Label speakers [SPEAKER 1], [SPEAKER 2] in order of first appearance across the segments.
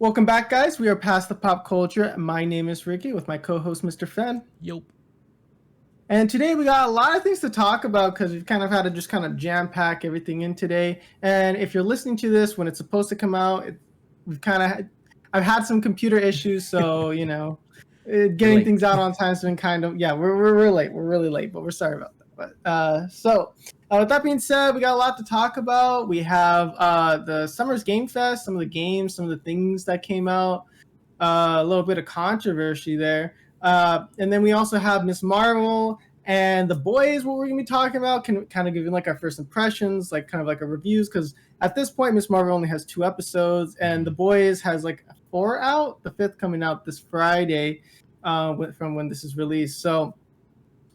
[SPEAKER 1] Welcome back, guys. We are past the pop culture. My name is Ricky with my co-host, Mrphen.
[SPEAKER 2] Yup.
[SPEAKER 1] And today we got a lot of things to talk about because we've kind of had to just kind of jam-pack everything in today. And if you're listening to this when it's supposed to come out, I've had some computer issues, so getting things out on time has been kind of we're late. We're really late, but we're sorry about that. But with that being said, we got a lot to talk about. We have the Summer's Game Fest, some of the games, some of the things that came out, a little bit of controversy there. And then we also have Miss Marvel and The Boys, what we're going to be talking about, can kind of give you like our first impressions, like kind of like a reviews, because at this point, Miss Marvel only has 2 episodes, and The Boys has like 4 out, the 5th coming out this Friday from when this is released. So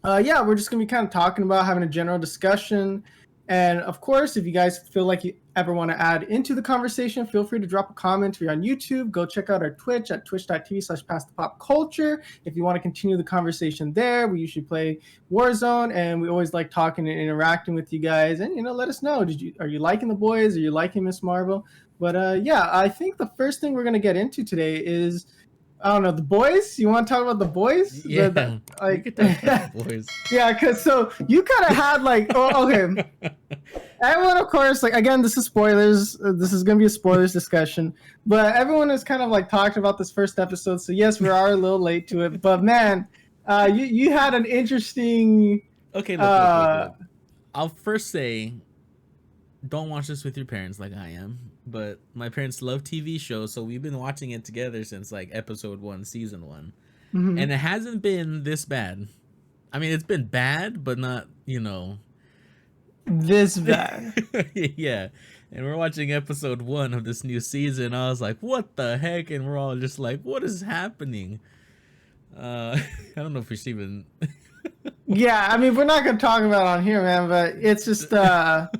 [SPEAKER 1] we're just going to be kind of talking about having a general discussion. And of course, if you guys feel like you ever want to add into the conversation, feel free to drop a comment. If you're on YouTube, go check out our Twitch at twitch.tv/pastthepopculture. If you want to continue the conversation there, we usually play Warzone, and we always like talking and interacting with you guys. And, let us know. Are you liking The Boys? Are you liking Miss Marvel? But I think the first thing we're going to get into today is, I don't know, The Boys? You want to talk about The Boys?
[SPEAKER 2] Yeah, we could talk about The Boys.
[SPEAKER 1] Yeah, because so you kind of had okay. Everyone, of course, again, this is spoilers. This is going to be a spoilers discussion. But everyone has kind of talked about this first episode. So yes, we are a little late to it. But man, you had an interesting...
[SPEAKER 2] Okay, look. I'll first say, don't watch this with your parents like I am. But my parents love TV shows, so we've been watching it together since episode 1, season 1. Mm-hmm. And it hasn't been this bad. I mean, it's been bad, but not,
[SPEAKER 1] this bad.
[SPEAKER 2] Yeah. And we're watching episode 1 of this new season. I was like, what the heck? And we're all just like, what is happening? I don't know if we should even...
[SPEAKER 1] Yeah, I mean, we're not going to talk about it on here, man, but it's just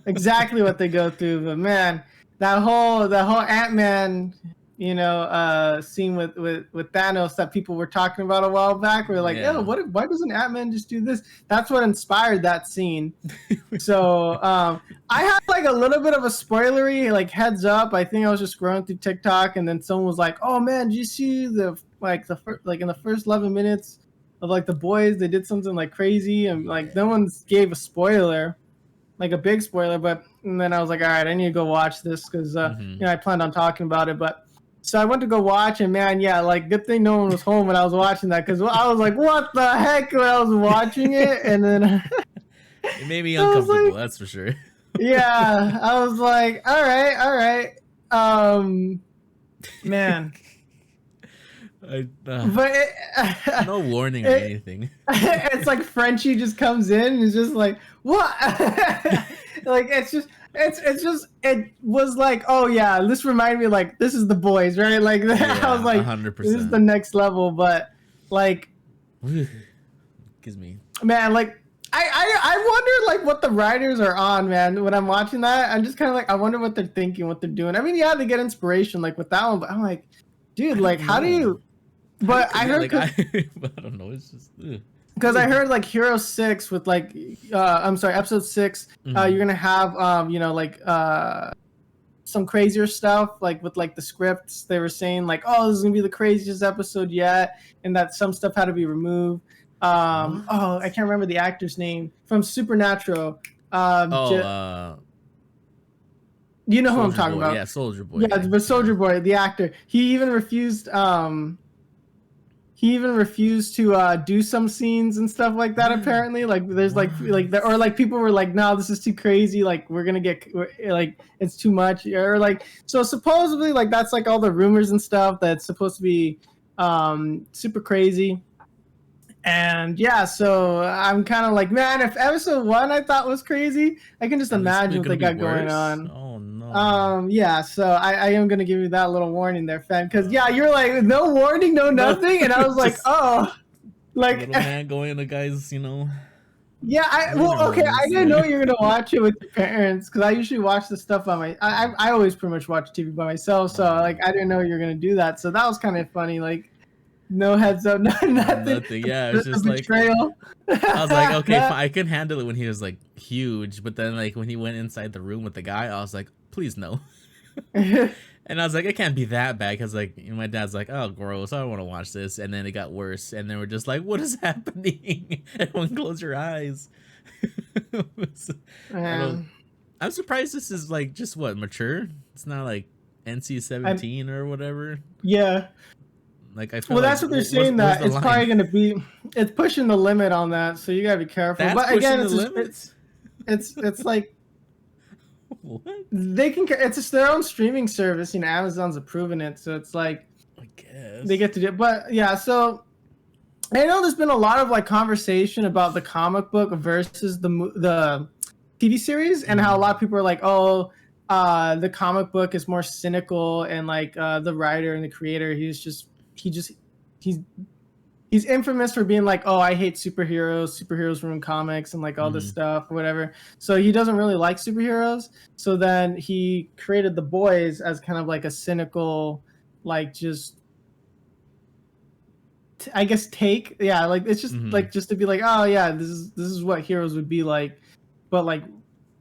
[SPEAKER 1] exactly what they go through. But man, that whole Ant-Man, scene with Thanos that people were talking about a while back, we're like, yeah. Why doesn't Ant-Man just do this? That's what inspired that scene. So I had a little bit of a spoilery heads up. I think I was just scrolling through TikTok, and then someone was like, "Oh man, did you see in the first 11 minutes of The Boys, they did something crazy," and no one gave a spoiler, a big spoiler, and then I was like, all right, I need to go watch this because I planned on talking about it. But so I went to go watch, and man, good thing no one was home when I was watching that, because I was like, what the heck, when I was watching it. And then
[SPEAKER 2] it made me uncomfortable, that's for sure.
[SPEAKER 1] Yeah, I was like, all right, man.
[SPEAKER 2] No warning or anything.
[SPEAKER 1] It's like Frenchie just comes in and is just like, what? It was like, oh yeah, this reminded me this is The Boys, right?
[SPEAKER 2] Yeah,
[SPEAKER 1] I was like,
[SPEAKER 2] 100%.
[SPEAKER 1] This is the next level. But
[SPEAKER 2] gives me,
[SPEAKER 1] man, I wonder what the writers are on, man. When I'm watching that, I'm just kind of I wonder what they're thinking, what they're doing. I mean, yeah, they get inspiration with that one, but I'm like, dude, how do you? But I heard,
[SPEAKER 2] I don't know. It's just
[SPEAKER 1] because I heard Hero 6 with episode 6.
[SPEAKER 2] Mm-hmm.
[SPEAKER 1] You're gonna have some crazier stuff with the scripts. They were saying oh, this is gonna be the craziest episode yet, and that some stuff had to be removed. I can't remember the actor's name from Supernatural. You know who I'm talking about?
[SPEAKER 2] Yeah, Soldier Boy.
[SPEAKER 1] Yeah, but Soldier Boy, the actor, he even refused. He even refused to do some scenes and stuff like that. Apparently, there's people were like, "No, this is too crazy. We're gonna get it's too much." Or so supposedly that's all the rumors and stuff that's supposed to be super crazy. And yeah, so I'm kind of man, if episode 1 I thought was crazy, I can just imagine what they got going on.
[SPEAKER 2] Oh no.
[SPEAKER 1] Yeah, so I am gonna give you that little warning there, fan, because you're no warning, no nothing, and I was like, oh,
[SPEAKER 2] little man going to guys,
[SPEAKER 1] Yeah, I didn't know you were gonna watch it with your parents, because I usually watch the stuff on I always pretty much watch TV by myself, so I didn't know you were gonna do that, so that was kind of funny, no heads up, nothing.
[SPEAKER 2] Yeah, it was just
[SPEAKER 1] betrayal.
[SPEAKER 2] I was like, okay, I can handle it when he was huge, but then when he went inside the room with the guy, I was like, please no. And I was like, it can't be that bad because like my dad's like, oh, gross, I don't want to watch this. And then it got worse, and then we're just like, what is happening? Everyone, close your eyes. I don't.
[SPEAKER 1] And
[SPEAKER 2] I'm surprised this is like just what mature. It's not like NC-17 or whatever.
[SPEAKER 1] yeah.
[SPEAKER 2] Like I feel
[SPEAKER 1] Well,
[SPEAKER 2] like
[SPEAKER 1] that's what they're saying.
[SPEAKER 2] where's
[SPEAKER 1] That
[SPEAKER 2] the
[SPEAKER 1] it's
[SPEAKER 2] line?
[SPEAKER 1] probably going to be, it's pushing the limit on that. So you got to be careful.
[SPEAKER 2] That's
[SPEAKER 1] But
[SPEAKER 2] pushing
[SPEAKER 1] again,
[SPEAKER 2] the
[SPEAKER 1] it's
[SPEAKER 2] limits.
[SPEAKER 1] it's like
[SPEAKER 2] What?
[SPEAKER 1] they can. It's just their own streaming service. You know, Amazon's approving it, so it's like
[SPEAKER 2] I guess
[SPEAKER 1] they get to do it. But yeah, so I know there's been a lot of like conversation about the comic book versus the TV series, and how a lot of people are like, oh, the comic book is more cynical, and like the writer and the creator, he's he's infamous for being like, oh, I hate superheroes ruin comics and like all this stuff or whatever. So he doesn't really like superheroes. So then he created the boys as kind of like a cynical, like just I guess take, yeah, like it's just like just to be like, oh yeah, this is what heroes would be like, but like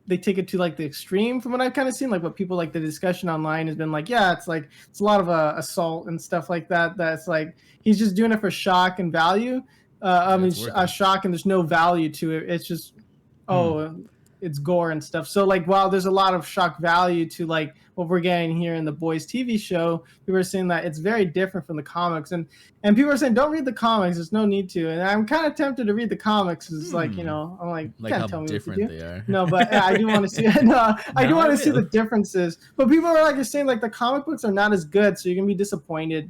[SPEAKER 1] they take it to like the extreme from what I've kind of seen. Like what people like the discussion online has been like, yeah, it's like it's a lot of assault and stuff like that. That's like he's just doing it for shock and value. I mean, shock, and there's no value to it. It's just it's gore and stuff. So like while there's a lot of shock value to like what we're getting here in the Boys TV show, people are saying that it's very different from the comics, and people are saying don't read the comics. There's no need to, and I'm kind of tempted to read the comics. It's like, you know, I'm like
[SPEAKER 2] how
[SPEAKER 1] can't tell me
[SPEAKER 2] different
[SPEAKER 1] what to do.
[SPEAKER 2] they are.
[SPEAKER 1] No, but yeah, I do want to see. No, I do want to see the differences. But people are like saying like the comic books are not as good, so you're gonna be disappointed,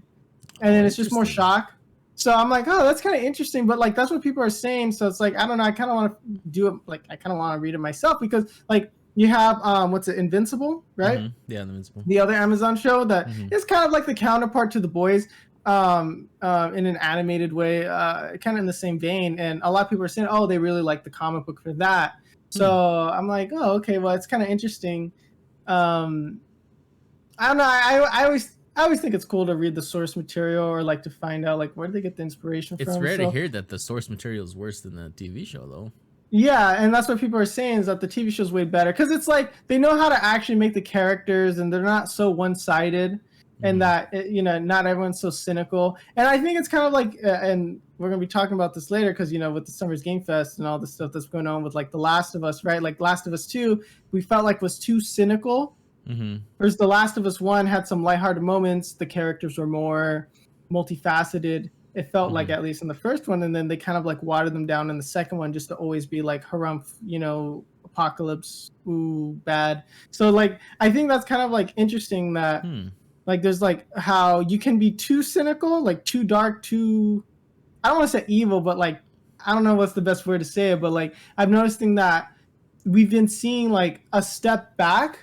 [SPEAKER 1] and then it's just more shock. So I'm like, oh, that's kind of interesting, but like that's what people are saying. So it's like I don't know. I kind of want to do it. Like I kind of want to read it myself because like you have what's it, Invincible, right?
[SPEAKER 2] Yeah, Invincible.
[SPEAKER 1] The other Amazon show that is kind of like the counterpart to The Boys, in an animated way, kind of in the same vein. And a lot of people are saying, oh, they really like the comic book for that. So I'm like, oh, okay, well, it's kind of interesting. I don't know. I always think it's cool to read the source material or like to find out like where do they get the inspiration from.
[SPEAKER 2] It's rare to hear that the source material is worse than the TV show, though.
[SPEAKER 1] Yeah, and that's what people are saying is that the TV show's way better because it's like they know how to actually make the characters, and they're not so one-sided, and that you know, not everyone's so cynical. And I think it's kind of like, and we're gonna be talking about this later because you know with the Summer's Game Fest and all the stuff that's going on with like The Last of Us, right? Like Last of Us 2, we felt like was too cynical. Whereas The Last of Us 1 had some lighthearted moments. The characters were more multifaceted. It felt like, at least in the first one, and then they kind of like watered them down in the second one just to always be like harumph, you know, apocalypse, ooh, bad. So like I think that's kind of like interesting that like there's like how you can be too cynical, like too dark, too, I don't want to say evil, but like I don't know what's the best word to say it, but like I'm noticing that we've been seeing like a step back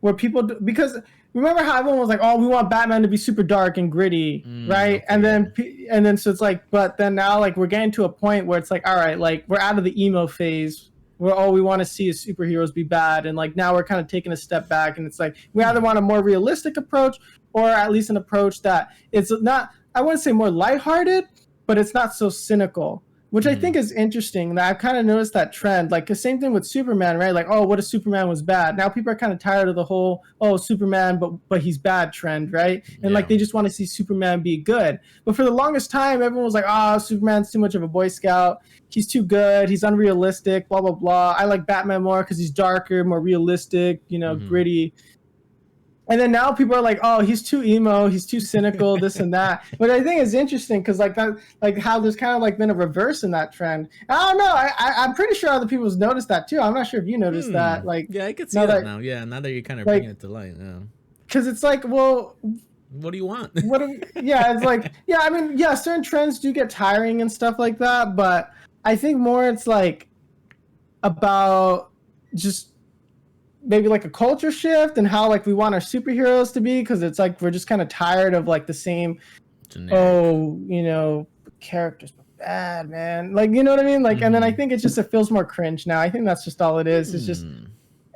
[SPEAKER 1] where people because remember how everyone was like, oh, we want Batman to be super dark and gritty, right? Okay. And then so it's like, but then now like we're getting to a point where it's like, all right, like we're out of the emo phase where all we want to see is superheroes be bad, and like now we're kind of taking a step back, and it's like we either want a more realistic approach or at least an approach that it's not, I wouldn't say more lighthearted, but it's not so cynical. Which I think is interesting. That I've kind of noticed that trend. Like the same thing with Superman, right? Like, oh, what if Superman was bad? Now people are kind of tired of the whole, oh, Superman, but he's bad trend, right? And like they just want to see Superman be good. But for the longest time, everyone was like, oh, Superman's too much of a Boy Scout. He's too good. He's unrealistic. Blah blah blah. I like Batman more because he's darker, more realistic. You know, gritty. And then now people are like, oh, he's too emo, he's too cynical, this and that. But I think it's interesting because like that, like how there's kind of like been a reverse in that trend. I don't know. I'm pretty sure other people's noticed that too. I'm not sure if you noticed that. Like,
[SPEAKER 2] yeah, I could see that now. Yeah, now that you're kind of like, bringing it to light. Yeah.
[SPEAKER 1] Because it's like, well,
[SPEAKER 2] what do you want?
[SPEAKER 1] Yeah, it's like, yeah, I mean, yeah, certain trends do get tiring and stuff like that. But I think more it's like about just maybe like a culture shift and how like we want our superheroes to be, because it's like we're just kind of tired of like the same generic, you know, characters but bad, man, like, you know what I mean, like and then I think it feels more cringe now. I think that's just all it is. It's just,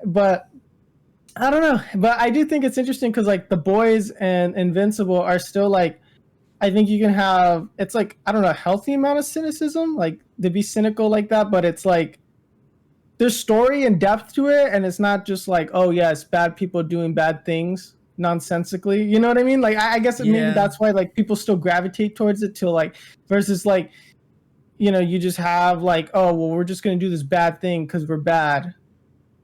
[SPEAKER 1] but I don't know, but I do think it's interesting because like The Boys and Invincible are still like, I think you can have, it's like, I don't know, a healthy amount of cynicism, like to be cynical like that, but it's like there's story and depth to it, and it's not just like, oh yeah, it's bad people doing bad things. nonsensically. You know what I mean? Like I guess maybe that's why like people still gravitate towards it till like versus like you just have like, oh well, we're just gonna do this bad thing because we're bad,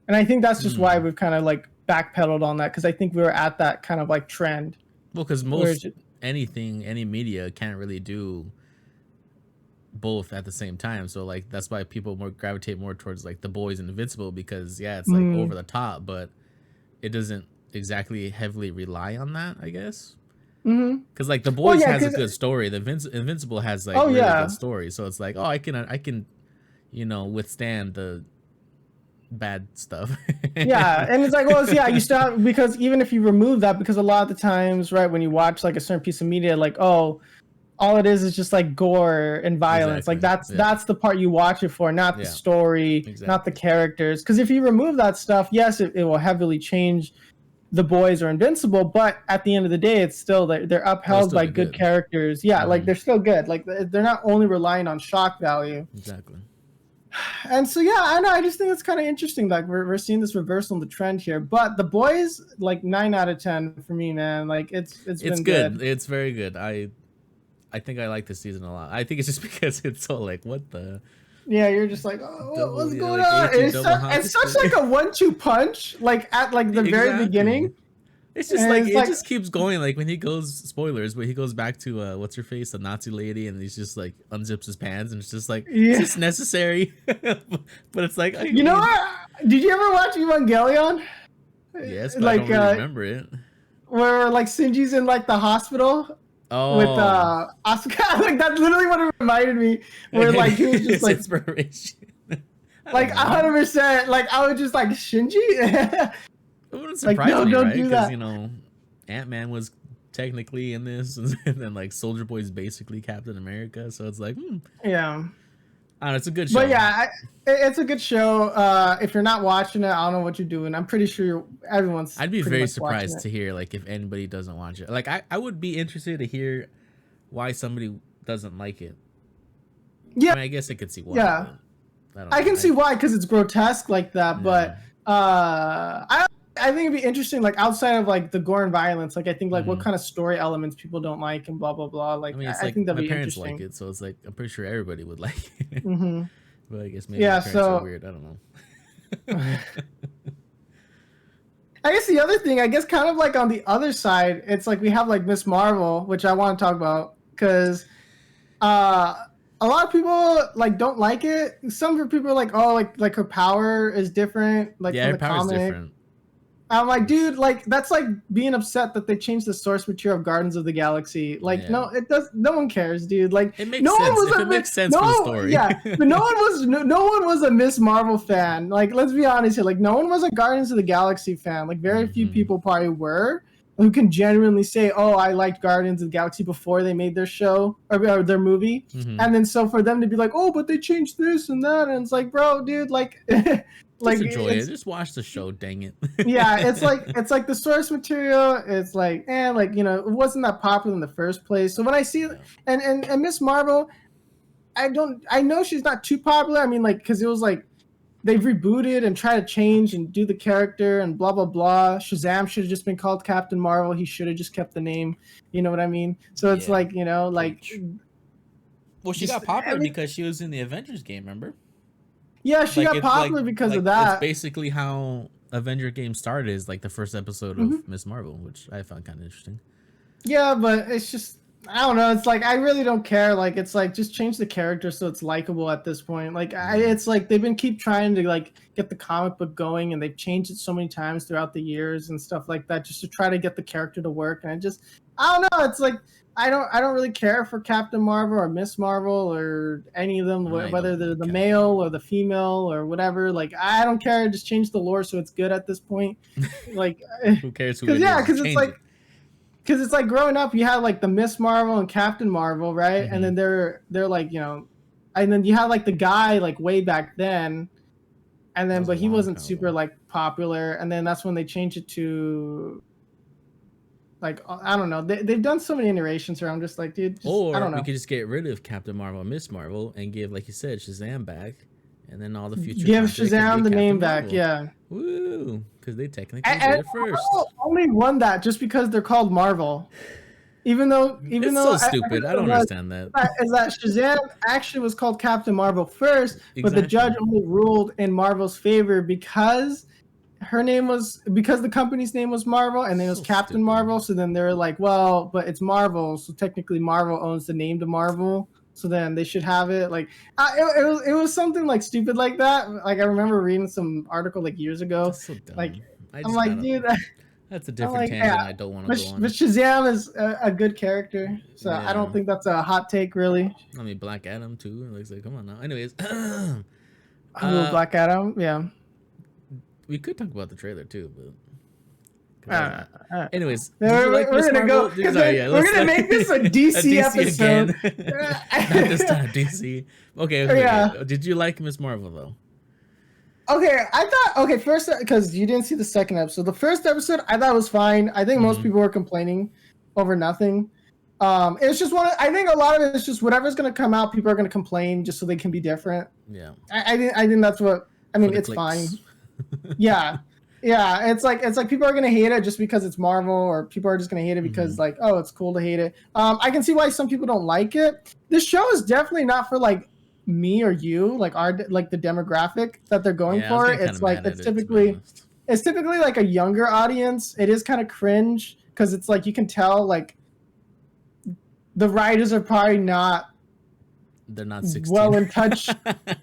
[SPEAKER 1] and I think that's just why we've kind of like backpedaled on that because I think we were at that kind of like trend.
[SPEAKER 2] Well, because any media can't really do both at the same time, so like that's why people gravitate more towards like The Boys and Invincible because it's like over the top, but it doesn't exactly heavily rely on that, I guess. Because like The Boys has a good story, the Invincible has like really good story, so it's like, oh, I can withstand the bad stuff.
[SPEAKER 1] Yeah, and it's like, well, you still have, because even if you remove that, because a lot of the times, right, when you watch like a certain piece of media, like, oh, all it is just like gore and violence. Like that's the part you watch it for, not the story, not the characters. Because if you remove that stuff, yes, it will heavily change The Boys or Invincible, but at the end of the day, it's still they're upheld by good characters. Yeah, like they're still good. Like they're not only relying on shock value.
[SPEAKER 2] Exactly.
[SPEAKER 1] And so I know, I just think it's kind of interesting that we're seeing this reversal in the trend here. But The Boys, like 9 out of 10 for me, man. Like it's been good.
[SPEAKER 2] It's very good. I think I like this season a lot. I think it's just because it's so like, what the.
[SPEAKER 1] Yeah, you're just like, oh, what's going on? It's such like a 1-2 punch, like at like the very beginning.
[SPEAKER 2] It's just like it just keeps going. Like when he goes, spoilers, but he goes back to what's her face, the Nazi lady, and he's just like unzips his pants, and it's just like it's just necessary. But it's like,
[SPEAKER 1] you know what? Did you ever watch Evangelion?
[SPEAKER 2] Yes, but like, I don't really remember it.
[SPEAKER 1] Where like Shinji's in like the hospital.
[SPEAKER 2] Oh,
[SPEAKER 1] with Asuka, like that's literally what it reminded me. Where like he was just like
[SPEAKER 2] inspiration.
[SPEAKER 1] Like 100%. Like I was just like Shinji.
[SPEAKER 2] It wouldn't surprise
[SPEAKER 1] like,
[SPEAKER 2] me,
[SPEAKER 1] don't
[SPEAKER 2] right?
[SPEAKER 1] do that.
[SPEAKER 2] Because Ant-Man was technically in this, and then like Soldier Boy is basically Captain America, so it's like,
[SPEAKER 1] yeah.
[SPEAKER 2] I don't know, it's a good show.
[SPEAKER 1] But yeah, it's a good show. If you're not watching it, I don't know what you're doing. I'm pretty sure everyone's.
[SPEAKER 2] I'd be very surprised to hear like if anybody doesn't watch it. Like I would be interested to hear why somebody doesn't like it.
[SPEAKER 1] Yeah,
[SPEAKER 2] I mean, I guess I could see why.
[SPEAKER 1] Yeah, I can see why because it's grotesque like that. Yeah. But I think it'd be interesting, like outside of like the gore and violence, like I think like what kind of story elements people don't like and blah blah blah. Like I mean, I think that'd be interesting. My parents like it,
[SPEAKER 2] so it's like I'm pretty sure everybody would like it. But I guess maybe
[SPEAKER 1] my
[SPEAKER 2] parents are weird. I don't know.
[SPEAKER 1] I guess the other thing, I guess kind of like on the other side, it's like we have like Miss Marvel, which I want to talk about because a lot of people like don't like it. Some people are like, oh, like her power is different. Like
[SPEAKER 2] yeah,
[SPEAKER 1] from
[SPEAKER 2] her
[SPEAKER 1] the
[SPEAKER 2] power's
[SPEAKER 1] comic.
[SPEAKER 2] different.
[SPEAKER 1] I'm like, dude, like that's like being upset that they changed the source material of Guardians of the Galaxy. Like, no, it does. No one cares, dude. Like,
[SPEAKER 2] it makes sense. It makes sense for the story.
[SPEAKER 1] Yeah, but no one was a Miss Marvel fan. Like, let's be honest here. Like, no one was a Guardians of the Galaxy fan. Like, very few people probably were who can genuinely say, "Oh, I liked Guardians of the Galaxy before they made their show or their movie." And then so for them to be like, "Oh, but they changed this and that," and it's like, bro, dude, like. Like
[SPEAKER 2] just enjoy it. Just watch the show. Dang it.
[SPEAKER 1] Yeah, it's like the source material. It's like, like it wasn't that popular in the first place. So when I see and Miss Marvel, I know she's not too popular. I mean, like because it was like they've rebooted and tried to change and do the character and blah blah blah. Shazam should have just been called Captain Marvel. He should have just kept the name. You know what I mean? So it's like like.
[SPEAKER 2] Well, she got popular because she was in the Avengers game. Remember?
[SPEAKER 1] Yeah, she got popular because of that.
[SPEAKER 2] It's basically how Avenger game started, is like the first episode of Miss Marvel, which I found kind of interesting.
[SPEAKER 1] Yeah, but it's just, I don't know. It's like, I really don't care. Like, it's like, just change the character so it's likable at this point. Like, it's like, they've been trying to like get the comic book going and they've changed it so many times throughout the years and stuff like that just to try to get the character to work. And I don't know. It's like, I don't really care for Captain Marvel or Miss Marvel or any of them, whether they're the male or the female or whatever. Like, I don't care. Just change the lore so it's good at this point. Like,
[SPEAKER 2] who cares? Because
[SPEAKER 1] it's like growing up, you had like the Miss Marvel and Captain Marvel, right? And then they're like, and then you had like the guy like way back then, and then but he wasn't super like popular, and then that's when they changed it to. Like, I don't know. They've done so many iterations here. I'm just like, dude, I don't know.
[SPEAKER 2] We could just get rid of Captain Marvel and Miss Marvel and give, like you said, Shazam back. And then all the future
[SPEAKER 1] give
[SPEAKER 2] content can be
[SPEAKER 1] Shazam the
[SPEAKER 2] Captain
[SPEAKER 1] name back.
[SPEAKER 2] Marvel.
[SPEAKER 1] Yeah.
[SPEAKER 2] Woo! Because they technically
[SPEAKER 1] And
[SPEAKER 2] did it first.
[SPEAKER 1] Marvel only won that just because they're called Marvel. Even though
[SPEAKER 2] It's so stupid. I don't understand that.
[SPEAKER 1] Is that Shazam actually was called Captain Marvel first,
[SPEAKER 2] Exactly.
[SPEAKER 1] but the judge only ruled in Marvel's favor because the company's name was Marvel and then it was Captain
[SPEAKER 2] stupid.
[SPEAKER 1] Marvel. So then they were like, well, but it's Marvel, so technically Marvel owns the name to Marvel. So then they should have it. Like it was something like stupid like that. Like I remember reading some article like years ago.
[SPEAKER 2] That's so dumb.
[SPEAKER 1] Like I'm like, dude,
[SPEAKER 2] that's a different tangent. I don't want to go on.
[SPEAKER 1] But Shazam is a good character, so I don't think that's a hot take, really.
[SPEAKER 2] I mean, Black Adam too. It looks like, come on now. Anyways,
[SPEAKER 1] Black Adam, yeah.
[SPEAKER 2] We could talk about the trailer too, but anyways,
[SPEAKER 1] we're gonna make this a DC episode.
[SPEAKER 2] Not this time, DC. Okay. Yeah. Did you like Ms. Marvel though?
[SPEAKER 1] Okay, first, because you didn't see the second episode. The first episode I thought was fine. I think most people were complaining over nothing. It's just I think a lot of it is just whatever's gonna come out, people are gonna complain just so they can be different.
[SPEAKER 2] Yeah.
[SPEAKER 1] I think that's what I mean. It's fine. Yeah. It's like people are gonna hate it just because it's Marvel, or people are just gonna hate it because like, oh, it's cool to hate it. I can see why some people don't like it. This show is definitely not for like me or you, like the demographic that they're going for. It's like it's typically like a younger audience. It is kind of cringe because it's like you can tell like the writers are probably not.
[SPEAKER 2] They're not 16.
[SPEAKER 1] Well in touch.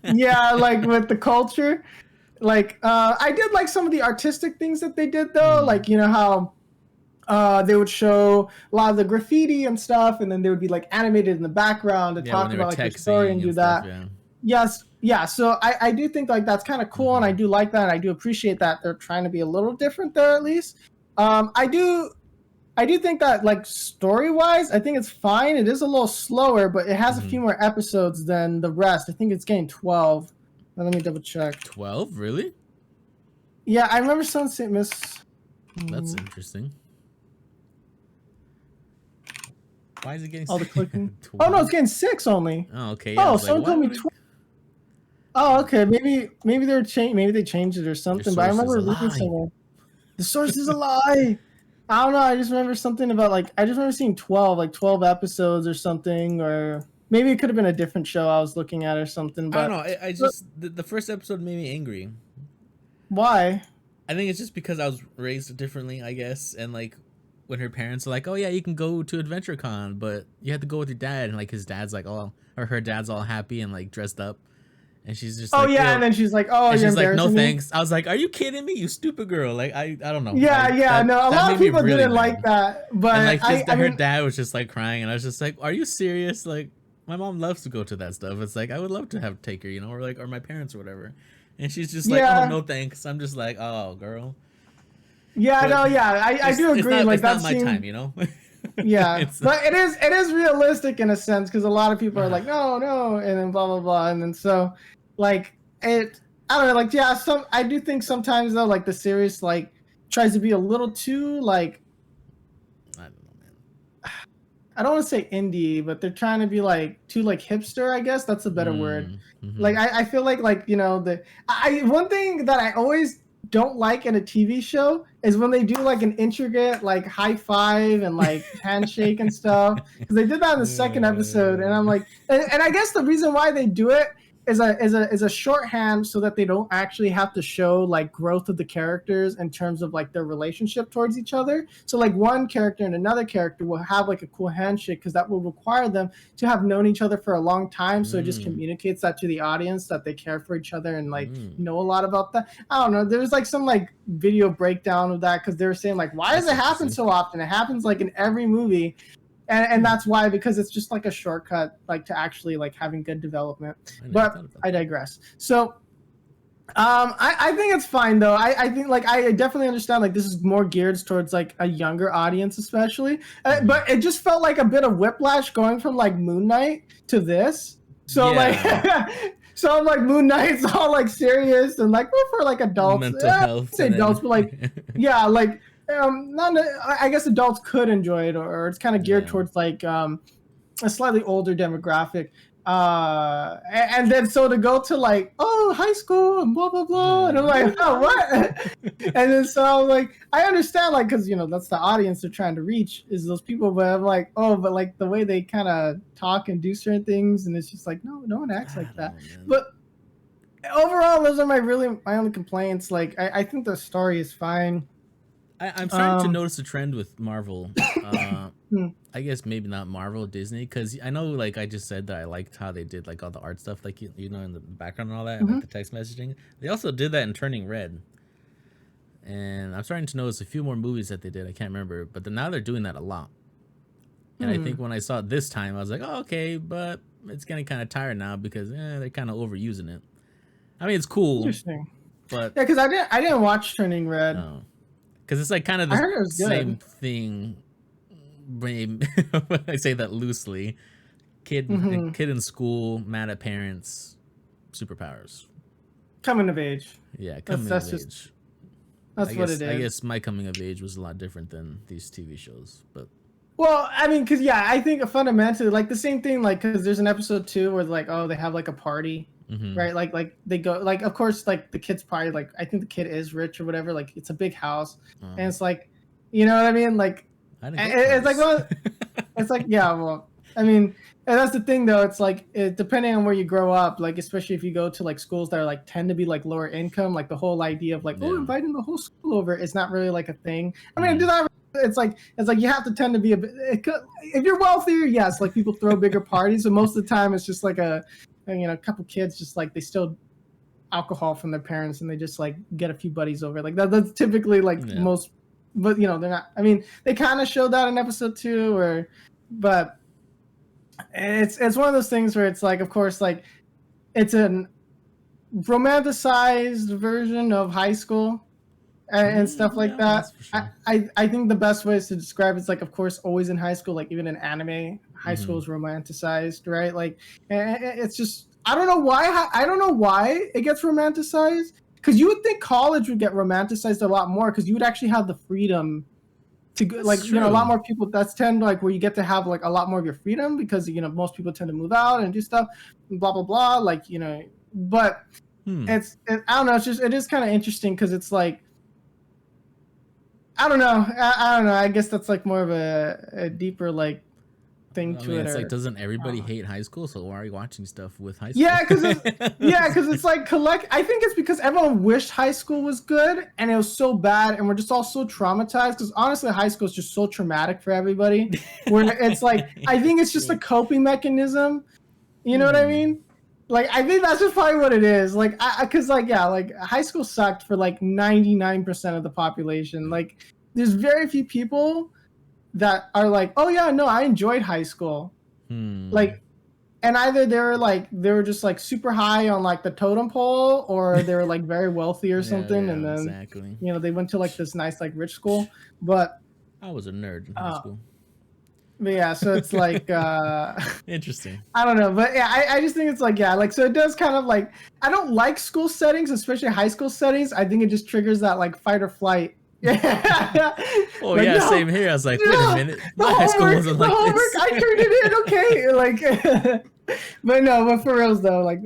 [SPEAKER 1] Yeah, like with the culture. Like I did like some of the artistic things that they did though, like you know how they would show a lot of the graffiti and stuff, and then they would be like animated in the background to talk about like the story and do that. Yes, yeah. So I do think like that's kind of cool, and I do like that, and I do appreciate that they're trying to be a little different there at least. I do think that like story wise, I think it's fine. It is a little slower, but it has a few more episodes than the rest. I think it's getting 12. Let me double check.
[SPEAKER 2] 12, really?
[SPEAKER 1] Yeah, I remember someone saying Miss.
[SPEAKER 2] That's interesting. Why is it getting?
[SPEAKER 1] All the clicking. Oh no, it's getting 6 only.
[SPEAKER 2] Oh okay. Yeah,
[SPEAKER 1] oh, someone told me 12. Oh okay, maybe they changed it or something. But I remember reading somewhere. The source is a lie. I don't know. I just remember something about like I just remember seeing 12 episodes or something, or maybe it could have been a different show I was looking at or something. But
[SPEAKER 2] I don't know. I just the first episode made me angry.
[SPEAKER 1] Why?
[SPEAKER 2] I think it's just because I was raised differently, I guess, and like when her parents are like, "Oh yeah, you can go to Adventure Con, but you have to go with your dad," and like his dad's like, "Oh," or her dad's all happy and like dressed up, and she's just like,
[SPEAKER 1] and then she's like, "Oh, you're embarrassing
[SPEAKER 2] like, no
[SPEAKER 1] me."
[SPEAKER 2] thanks. I was like, "Are you kidding me, you stupid girl?" Like I don't know.
[SPEAKER 1] Yeah, no, a lot of people didn't like that, but
[SPEAKER 2] and like her dad was just like crying, and I was just like, "Are you serious?" Like my mom loves to go to that stuff. It's like I would love to take her, you know, or my parents or whatever. And she's just like, "Oh no, thanks." I'm just like, "Oh, girl."
[SPEAKER 1] Yeah, but no, yeah, I do agree.
[SPEAKER 2] It's not my time, you know.
[SPEAKER 1] Yeah, but it is realistic in a sense because a lot of people are like, no, and then blah blah blah, and then so, like it. I don't know, like yeah. I do think sometimes though, like the series like tries to be a little too like.
[SPEAKER 2] I don't know, man.
[SPEAKER 1] I don't want to say indie, but they're trying to be like too like hipster. I guess that's a better word. Like I feel like you know one thing that I always don't like in a TV show is when they do like an intricate like high five and like handshake and stuff, because they did that in the second episode, and I'm like, and I guess the reason why they do it is a shorthand so that they don't actually have to show like growth of the characters in terms of like their relationship towards each other. So like one character and another character will have like a cool handshake because that will require them to have known each other for a long time. So it just communicates that to the audience that they care for each other and like know a lot about that. I don't know. There was like some like video breakdown of that because they were saying like, why does it happen so often? It happens like in every movie. And that's why, because it's just like a shortcut, like to actually like having good development. But I digress. So, I think it's fine though. I think like I definitely understand like this is more geared towards like a younger audience, especially. But it just felt like a bit of whiplash going from like Moon Knight to this. So like, so I'm like Moon Knight's all like serious and like for like adults,
[SPEAKER 2] mental health,
[SPEAKER 1] say adults, but like like. I guess adults could enjoy it, or it's kind of geared towards like a slightly older demographic. And then so to go to like, oh, high school and blah blah blah, and I'm like, oh, what? And then so I was like, I understand, like, because that's the audience they're trying to reach, is those people, but I'm like, oh, but like the way they kind of talk and do certain things, and it's just like, no one acts like that. But overall, those are my only complaints. Like, I think the story is fine.
[SPEAKER 2] I'm starting to notice a trend with Marvel. I guess maybe not Marvel, Disney, because I know, like I just said, that I liked how they did like all the art stuff, like in the background and all that, and like the text messaging. They also did that in Turning Red, and I'm starting to notice a few more movies that they did. I can't remember, but now they're doing that a lot. And I think when I saw it this time, I was like, oh, okay, but it's getting kind of tired now because they're kind of overusing it. I mean, it's cool.
[SPEAKER 1] Interesting.
[SPEAKER 2] But
[SPEAKER 1] yeah, because I didn't watch Turning Red.
[SPEAKER 2] No. Because it's like kind of the same thing. I say that loosely. Kid in school, mad at parents, superpowers.
[SPEAKER 1] Coming of age.
[SPEAKER 2] Yeah, coming of age.
[SPEAKER 1] That's what it is.
[SPEAKER 2] I guess my coming of age was a lot different than these TV shows, but.
[SPEAKER 1] Well, I mean, because I think fundamentally, like the same thing, like because there's an episode 2 where like, oh, they have like a party. Right, like they go, like, of course, like the kid's probably like, I think the kid is rich or whatever, like it's a big house, and it's like, you know what I mean, like it's like, well, it's like, yeah, well, I mean, and that's the thing though, it's like depending on where you grow up, like especially if you go to like schools that are like tend to be like lower income, like the whole idea of like, oh, inviting the whole school over is not really like a thing. I mean, it's like you have to tend to be a bit, if you're wealthier, yes, like people throw bigger parties, but most of the time it's just like a couple kids just like they steal alcohol from their parents and they just like get a few buddies over. Like that's typically like most, but they're not. I mean, they kind of showed that in episode 2, but it's one of those things where it's like, of course, like it's an romanticized version of high school and stuff like that. Sure. I think the best way is to describe it's like, of course, always in high school, like even in anime, high school is romanticized, right? Like it's just, I don't know why it gets romanticized, because you would think college would get romanticized a lot more because you would actually have the freedom to go, like true. A lot more people, that's tend like where you get to have like a lot more of your freedom because most people tend to move out and do stuff and blah blah blah, like but I don't know, it is kind of interesting because it's like, I don't know. I guess that's like more of a deeper like thing to it.
[SPEAKER 2] It's like, doesn't everybody hate high school? So why are you watching stuff with high school?
[SPEAKER 1] Yeah, because it's like I think it's because everyone wished high school was good and it was so bad, and we're just all so traumatized. Because honestly, high school is just so traumatic for everybody. Where it's like, I think it's just a coping mechanism. You know what I mean? Like, I think that's just probably what it is. Like, because like high school sucked for like 99% of the population. Like, there's very few people that are like, oh yeah, no, I enjoyed high school. Like, and either they were just like super high on like the totem pole, or they were like very wealthy or something, and then they went to like this nice like rich school. But
[SPEAKER 2] I was a nerd in high school.
[SPEAKER 1] But yeah, so it's like
[SPEAKER 2] interesting.
[SPEAKER 1] I don't know, but yeah, I just think it's like, yeah, like, so it does kind of like, I don't like school settings, especially high school settings. I think it just triggers that like fight or flight. Yeah.
[SPEAKER 2] Oh like, yeah, same here. I was like, wait a minute, my high school wasn't like this.
[SPEAKER 1] I turned it in, okay, like, but for reals though, like,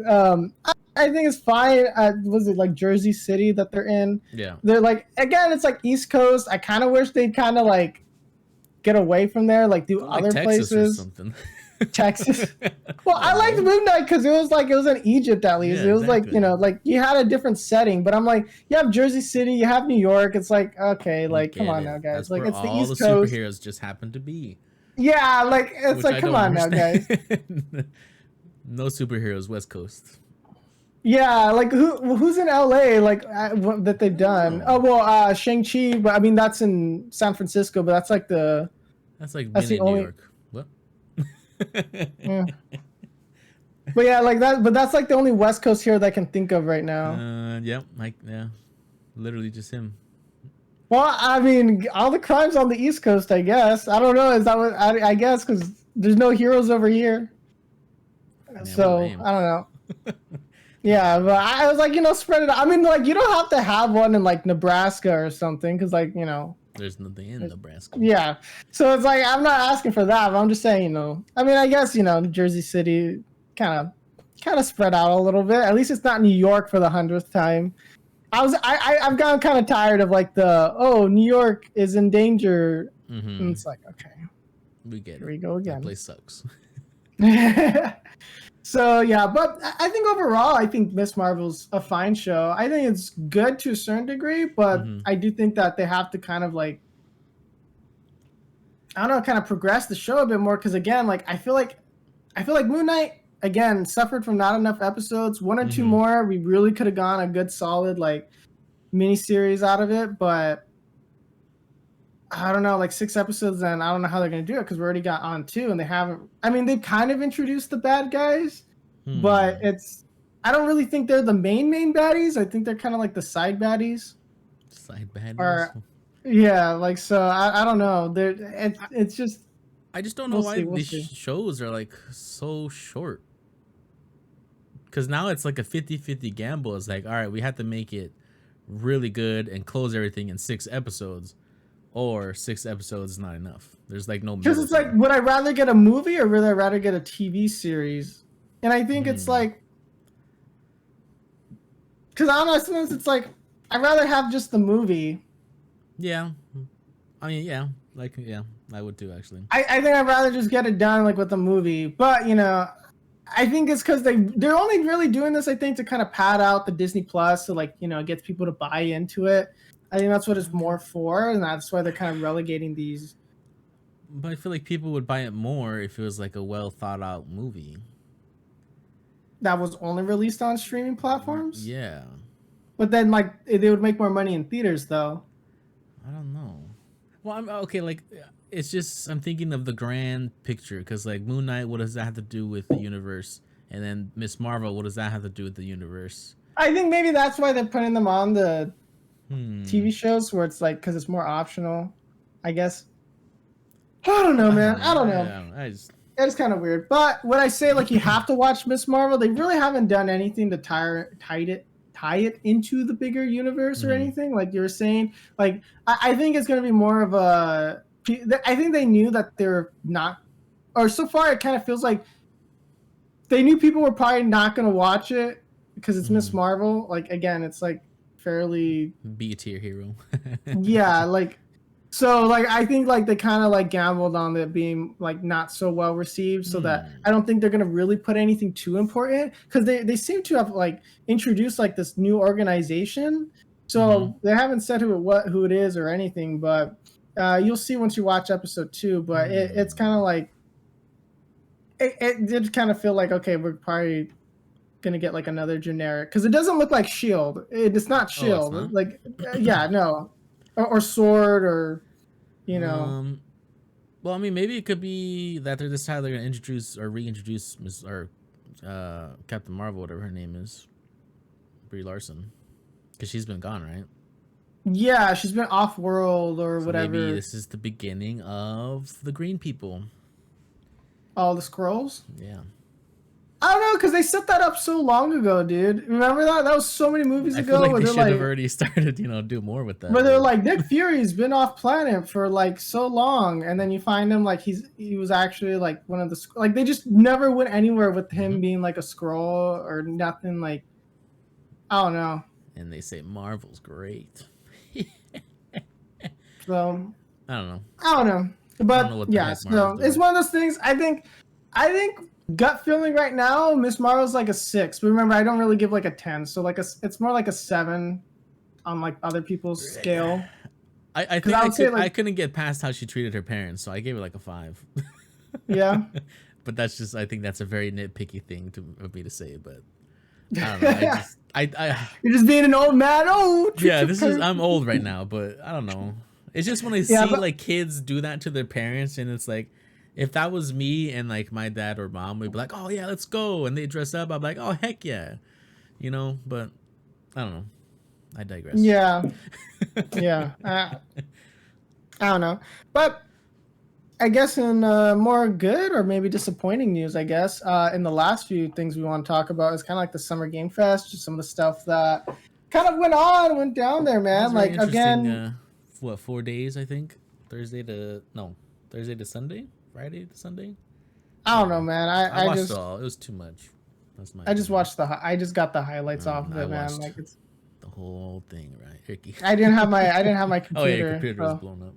[SPEAKER 1] I think it's fine. Was it like Jersey City that they're in?
[SPEAKER 2] Yeah.
[SPEAKER 1] They're like, again, it's like East Coast. I kind of wish they'd kind of like get away from there, like do like other
[SPEAKER 2] Texas
[SPEAKER 1] places.
[SPEAKER 2] Or something.
[SPEAKER 1] Texas. Well, I liked Moon Knight because it was in Egypt at least. It was exactly. Like, like you had a different setting. But I'm like, you have Jersey City, you have New York. It's like, okay, like come on now, guys.
[SPEAKER 2] That's
[SPEAKER 1] like
[SPEAKER 2] where
[SPEAKER 1] it's the
[SPEAKER 2] all
[SPEAKER 1] East
[SPEAKER 2] the
[SPEAKER 1] Coast.
[SPEAKER 2] Superheroes just happen to be.
[SPEAKER 1] Yeah, like it's like, come on now, guys.
[SPEAKER 2] No superheroes, West Coast.
[SPEAKER 1] Yeah, like who's in LA like that they've done? Oh well, Shang-Chi, but I mean that's in San Francisco, but that's like the
[SPEAKER 2] being in New York. What?
[SPEAKER 1] Yeah. But yeah, like that. But that's like the only West Coast hero that I can think of right now.
[SPEAKER 2] Literally just him.
[SPEAKER 1] Well, I mean, all the crimes on the East Coast, I guess. I don't know. Is that what I guess? Because there's no heroes over here. Man, so I don't know. Yeah, but I was like, spread it out. I mean, like, you don't have to have one in like Nebraska or something, because like,
[SPEAKER 2] there's nothing in Nebraska.
[SPEAKER 1] Yeah, so it's like I'm not asking for that, but I'm just saying, I mean, I guess Jersey City kind of spread out a little bit. At least it's not New York for the 100th time. I've gotten kind of tired of like New York is in danger, and it's like, okay,
[SPEAKER 2] we get
[SPEAKER 1] here we go again.
[SPEAKER 2] That place sucks.
[SPEAKER 1] So yeah, but I think overall, I think Miss Marvel's a fine show. I think it's good to a certain degree, but I do think that they have to kind of like, I don't know, kind of progress the show a bit more. Because again, like I feel like Moon Knight again suffered from not enough episodes. One or two more, we really could have gone a good solid like miniseries out of it, but I don't know, like 6 episodes, and I don't know how they're gonna do it because we already got on 2, and they haven't. I mean, they've kind of introduced the bad guys, but I don't really think they're the main baddies. I think they're kind of like the side baddies.
[SPEAKER 2] Side baddies.
[SPEAKER 1] Or, yeah, like so. I don't know. It's just.
[SPEAKER 2] I just don't know why these shows are like so short. Because now it's like a 50-50 gamble. It's like, all right, we have to make it really good and close everything in 6 episodes. Or 6 episodes is not enough. There's like no.
[SPEAKER 1] Because it's like, would I rather get a movie or would I rather get a TV series? And I think it's like, because I don't know, sometimes it's like I'd rather have just the movie.
[SPEAKER 2] Yeah, I mean, yeah, like yeah, I would too actually.
[SPEAKER 1] I think I'd rather just get it done like with the movie, but you know, I think it's because they're only really doing this, I think, to kind of pad out the Disney Plus, so like, you know, it gets people to buy into it. I think that's what it's more for, and that's why they're kind of relegating these.
[SPEAKER 2] But I feel like people would buy it more if it was like a well thought out movie
[SPEAKER 1] that was only released on streaming platforms.
[SPEAKER 2] Yeah.
[SPEAKER 1] But then, like, they would make more money in theaters, though.
[SPEAKER 2] I don't know. Well, I'm okay. Like, it's just I'm thinking of the grand picture, because like Moon Knight, what does that have to do with the universe? And then Miss Marvel, what does that have to do with the universe?
[SPEAKER 1] I think maybe that's why they're putting them on the TV shows, where it's like, because it's more optional, I guess. I don't know, man. I don't know. It's kind of weird. But when I say like you have to watch Miss Marvel, they really haven't done anything to tie it into the bigger universe or anything. Like you were saying, like I think it's going to be more of a. I think they knew that they're not, or so far it kind of feels like they knew people were probably not going to watch it because it's Miss Marvel. Like again, it's like fairly
[SPEAKER 2] B tier hero.
[SPEAKER 1] Yeah, like so like I think like they kind of like gambled on it being like not so well received, so that I don't think they're gonna really put anything too important, because they seem to have like introduced like this new organization, so they haven't said who it is or anything, but you'll see once you watch episode 2. But it's kind of like it did kind of feel like, okay, we're probably gonna get like another generic, because it doesn't look like Shield. It's not Shield. It's not? Like yeah, no, or Sword, or you know.
[SPEAKER 2] Well, I mean, maybe it could be that this time they're gonna introduce or reintroduce Captain Marvel, whatever her name is, Brie Larson, because she's been gone, right?
[SPEAKER 1] Yeah, she's been off world or whatever.
[SPEAKER 2] Maybe this is the beginning of the Green People.
[SPEAKER 1] Oh, the Skrulls?
[SPEAKER 2] Yeah.
[SPEAKER 1] I don't know, because they set that up so long ago, dude. Remember that? That was so many movies ago.
[SPEAKER 2] I feel like they should have already started, do more with that.
[SPEAKER 1] Where they're like, Nick Fury's been off planet for like so long, and then you find him like he was actually like one of the, like they just never went anywhere with him being like a Skrull or nothing. Like, I don't know.
[SPEAKER 2] And they say Marvel's great.
[SPEAKER 1] So
[SPEAKER 2] I don't know.
[SPEAKER 1] But yeah, so it's one of those things. I think gut feeling right now, Miss Marvel's like a 6. But remember, I don't really give like a 10, so like it's more like a 7 on like other people's scale.
[SPEAKER 2] I think I couldn't get past how she treated her parents, so I gave her like a 5.
[SPEAKER 1] Yeah.
[SPEAKER 2] But that's just, I think that's a very nitpicky thing of me to say, but I don't know.
[SPEAKER 1] You're just being an old man. Oh,
[SPEAKER 2] yeah, I'm old right now, but I don't know. It's just when I see like kids do that to their parents, and it's like, if that was me and like my dad or mom would be like, oh yeah, let's go, and they dress up, I'm like, oh heck yeah, but I don't know. I digress.
[SPEAKER 1] Yeah. Yeah. I don't know. But I guess in more good or maybe disappointing news, I guess, in the last few things we want to talk about is kind of like the Summer Game Fest, just some of the stuff that kind of went down there, man. Like, again...
[SPEAKER 2] 4 days, I think? Thursday to Sunday? Friday to Sunday?
[SPEAKER 1] I don't know, man.
[SPEAKER 2] I
[SPEAKER 1] I
[SPEAKER 2] watched
[SPEAKER 1] just
[SPEAKER 2] it all. It was too much. That's my
[SPEAKER 1] I just
[SPEAKER 2] opinion.
[SPEAKER 1] watched I just got the highlights off of
[SPEAKER 2] I
[SPEAKER 1] it, man.
[SPEAKER 2] watched
[SPEAKER 1] Like it's
[SPEAKER 2] the whole thing, right? Ricky.
[SPEAKER 1] I didn't have my
[SPEAKER 2] Oh yeah, your
[SPEAKER 1] computer.
[SPEAKER 2] computer was
[SPEAKER 1] So
[SPEAKER 2] blown up.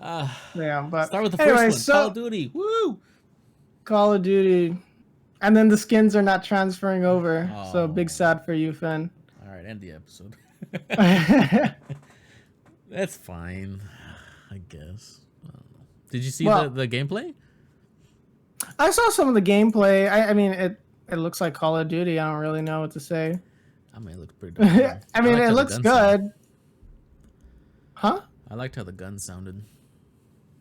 [SPEAKER 2] Ah,
[SPEAKER 1] yeah, but
[SPEAKER 2] start with the first
[SPEAKER 1] anyway,
[SPEAKER 2] one. Call of
[SPEAKER 1] so
[SPEAKER 2] Duty. Woo!
[SPEAKER 1] Call of Duty, and then the skins are not transferring over. So
[SPEAKER 2] Oh,
[SPEAKER 1] big sad for you, Finn.
[SPEAKER 2] all right. End the episode.
[SPEAKER 1] Well,
[SPEAKER 2] That's fine, I guess. I don't know. Did you see the gameplay?
[SPEAKER 1] I saw some of the gameplay. I mean, it looks like Call of Duty. I don't really know what to say.
[SPEAKER 2] I mean, it looked pretty darn good.
[SPEAKER 1] I mean, it looks good. Huh?
[SPEAKER 2] I liked how the gun sounded.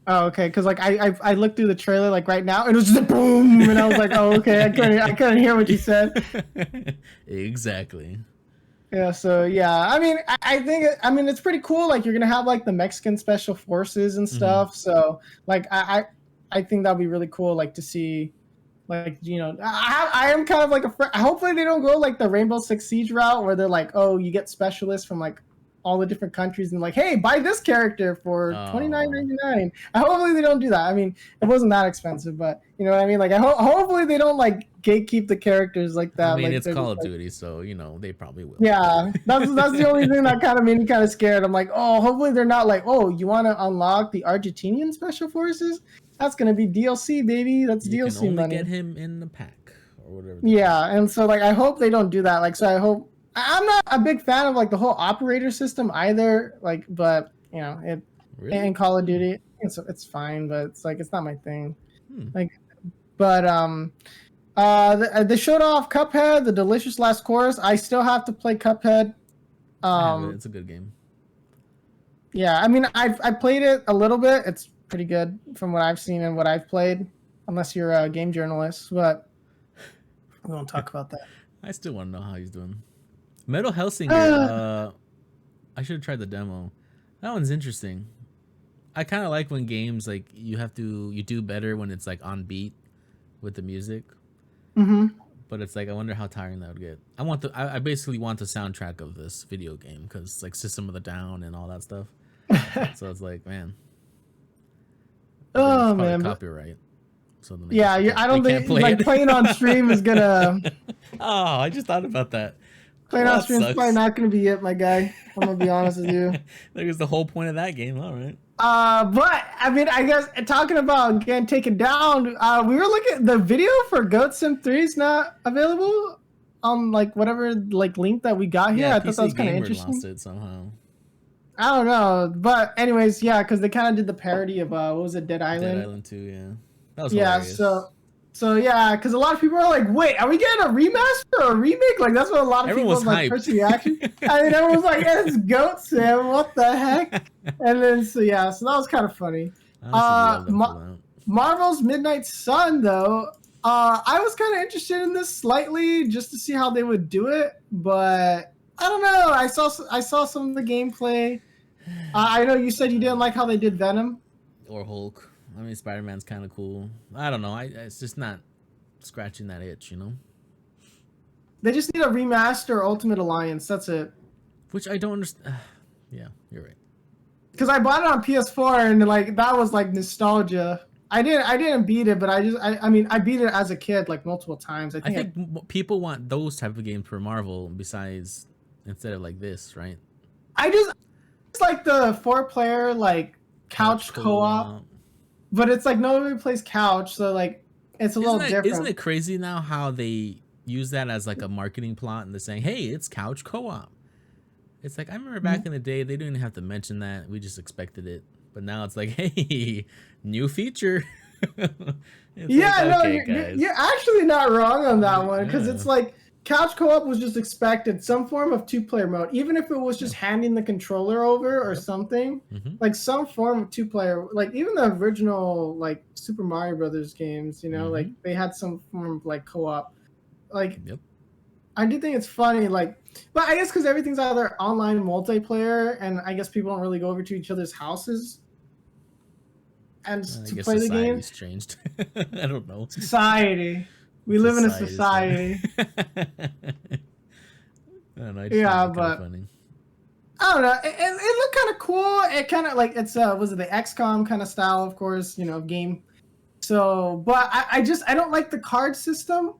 [SPEAKER 1] Oh, okay. Because like I looked through the trailer like right now, and it was just a boom, and I was like, oh, okay. I couldn't hear what you said.
[SPEAKER 2] Exactly.
[SPEAKER 1] Yeah. So yeah, I mean, I think it's pretty cool. Like you're gonna have like the Mexican special forces and stuff. So like I think that'd be really cool. Like to see. Like, you know, I am kind of like hopefully they don't go like the Rainbow Six Siege route where they're like, oh, you get specialists from like all the different countries and like, hey, buy this character for $29.99. Hopefully they don't do that. I mean, it wasn't that expensive, but you know what I mean? Like, hopefully they don't like gatekeep the characters like that.
[SPEAKER 2] I mean,
[SPEAKER 1] like,
[SPEAKER 2] it's Call of Duty, so you know they probably will.
[SPEAKER 1] Yeah, that's the only thing that kind of made me kind of scared. I'm like, oh, hopefully they're not like, oh, you want to unlock the Argentinian special forces? That's gonna be DLC, baby. That's
[SPEAKER 2] you
[SPEAKER 1] DLC
[SPEAKER 2] can only
[SPEAKER 1] money.
[SPEAKER 2] Get him in the pack or whatever.
[SPEAKER 1] Yeah, and so like I hope they don't do that. Like, so I hope I'm not a big fan of like the whole operator system either. Like, but you know, in Call of Duty, it's fine, but it's like it's not my thing. Like, but they showed off Cuphead, the delicious last course. I still have to play Cuphead.
[SPEAKER 2] It's a good game.
[SPEAKER 1] Yeah, I mean, I played it a little bit. It's pretty good from what I've seen and what I've played, unless you're a game journalist, but we won't talk about that.
[SPEAKER 2] I still want to know how he's doing. Metal Hellsinger, I should have tried the demo. That one's interesting. I kind of like when games like you do better when it's like on beat with the music. But it's like I wonder how tiring that would get. I basically want the soundtrack of this video game because it's like System of the Down and all that stuff. So it's like, man.
[SPEAKER 1] Oh man,
[SPEAKER 2] copyright. So
[SPEAKER 1] yeah, I don't think like playing on stream is gonna.
[SPEAKER 2] Oh, I just thought about that.
[SPEAKER 1] Playing on stream is probably not gonna be it, my guy. I'm gonna be honest with you.
[SPEAKER 2] That was the whole point of that game. All right.
[SPEAKER 1] But I mean, I guess talking about getting taken down, we were looking at the video for Goat Sim 3 is not available on like whatever like link that we got here.
[SPEAKER 2] Yeah,
[SPEAKER 1] I thought that was kind of interesting.
[SPEAKER 2] Lost it somehow.
[SPEAKER 1] I don't know, but anyways, yeah, because they kind of did the parody of what was it, Dead Island?
[SPEAKER 2] Dead Island 2, yeah. That was hilarious.
[SPEAKER 1] So yeah, because a lot of people are like, wait, are we getting a remaster or a remake? Like that's what a lot of people's like first reaction. I mean, everyone's like, yeah, it's Goat Sim, what the heck? And then so that was kind of funny. Marvel's Midnight Sun though, I was kind of interested in this slightly just to see how they would do it, but I don't know. I saw some of the gameplay. I know you said you didn't like how they did Venom
[SPEAKER 2] or Hulk. I mean, Spider-Man's kind of cool. I don't know. It's just not scratching that itch, you know?
[SPEAKER 1] They just need a remaster or Ultimate Alliance. That's it.
[SPEAKER 2] Which I don't understand. Yeah, you're right.
[SPEAKER 1] Because I bought it on PS4 and like that was like nostalgia. I didn't beat it, but I mean I beat it as a kid like multiple times. I think
[SPEAKER 2] people want those type of games for Marvel besides instead of like this, right?
[SPEAKER 1] It's like the 4-player like couch co-op. But it's like nobody plays couch, so like it's a little different.
[SPEAKER 2] Isn't it crazy now how they use that as like a marketing plot and they're saying, "Hey, it's couch co-op." It's like I remember back in the day they didn't have to mention that. We just expected it. But now it's like, "Hey, new feature."
[SPEAKER 1] You're actually not wrong on that one because it's like couch co-op was just expected, some form of 2-player mode, even if it was just handing the controller over or something, like some form of 2-player, like even the original like Super Mario Brothers games, you know, like they had some form of like co-op. Like, I do think it's funny, like, but I guess because everything's either online multiplayer, and I guess people don't really go over to each other's houses and to play the game.
[SPEAKER 2] Changed. I don't know.
[SPEAKER 1] Society. We live in a society.
[SPEAKER 2] I don't know,
[SPEAKER 1] but funny. I don't know. It looked kind of cool. It kind of like was it the XCOM kind of style, of course, you know, game. So, but I don't like the card system.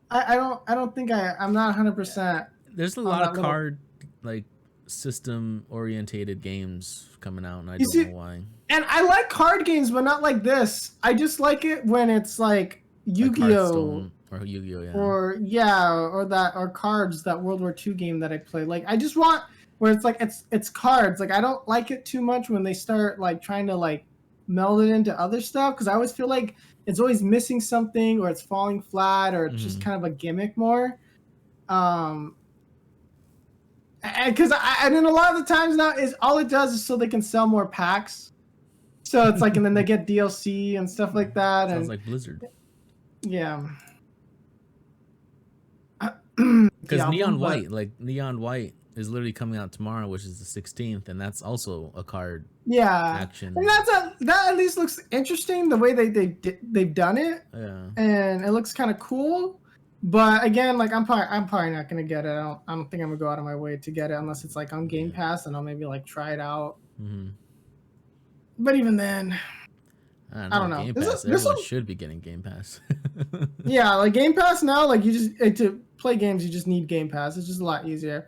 [SPEAKER 1] I don't think I'm not 100%
[SPEAKER 2] There's a
[SPEAKER 1] on
[SPEAKER 2] lot of
[SPEAKER 1] that little.
[SPEAKER 2] card like system orientated games coming out, and I
[SPEAKER 1] You
[SPEAKER 2] don't know
[SPEAKER 1] see,
[SPEAKER 2] why.
[SPEAKER 1] and I like card games, but not like this. I just like it when it's like
[SPEAKER 2] Like
[SPEAKER 1] Yu-Gi-Oh,
[SPEAKER 2] Hearthstone or Yu-Gi-Oh, yeah.
[SPEAKER 1] or yeah, or cards, that World War II game that I play. Like I just want where it's like it's cards. Like I don't like it too much when they start like trying to like meld it into other stuff, because I always feel like it's always missing something, or it's falling flat, or it's just kind of a gimmick more. And because and then a lot of the times now is all it does is so they can sell more packs. So it's like, and then they get DLC and stuff like that.
[SPEAKER 2] Sounds
[SPEAKER 1] And
[SPEAKER 2] like Blizzard.
[SPEAKER 1] yeah.
[SPEAKER 2] Because Neon White is literally coming out tomorrow, which is the 16th, and that's also a card action.
[SPEAKER 1] And that at least looks interesting the way they've done it.
[SPEAKER 2] Yeah.
[SPEAKER 1] And it looks kind of cool. But again, like I'm probably not gonna get it. I don't think I'm gonna go out of my way to get it unless it's like on Game Pass, and I'll maybe like try it out.
[SPEAKER 2] Mm-hmm.
[SPEAKER 1] But even then, I don't know.
[SPEAKER 2] Game Pass. Everyone should be getting Game Pass.
[SPEAKER 1] Yeah, like Game Pass now, like you just to play games, you just need Game Pass. It's just a lot easier.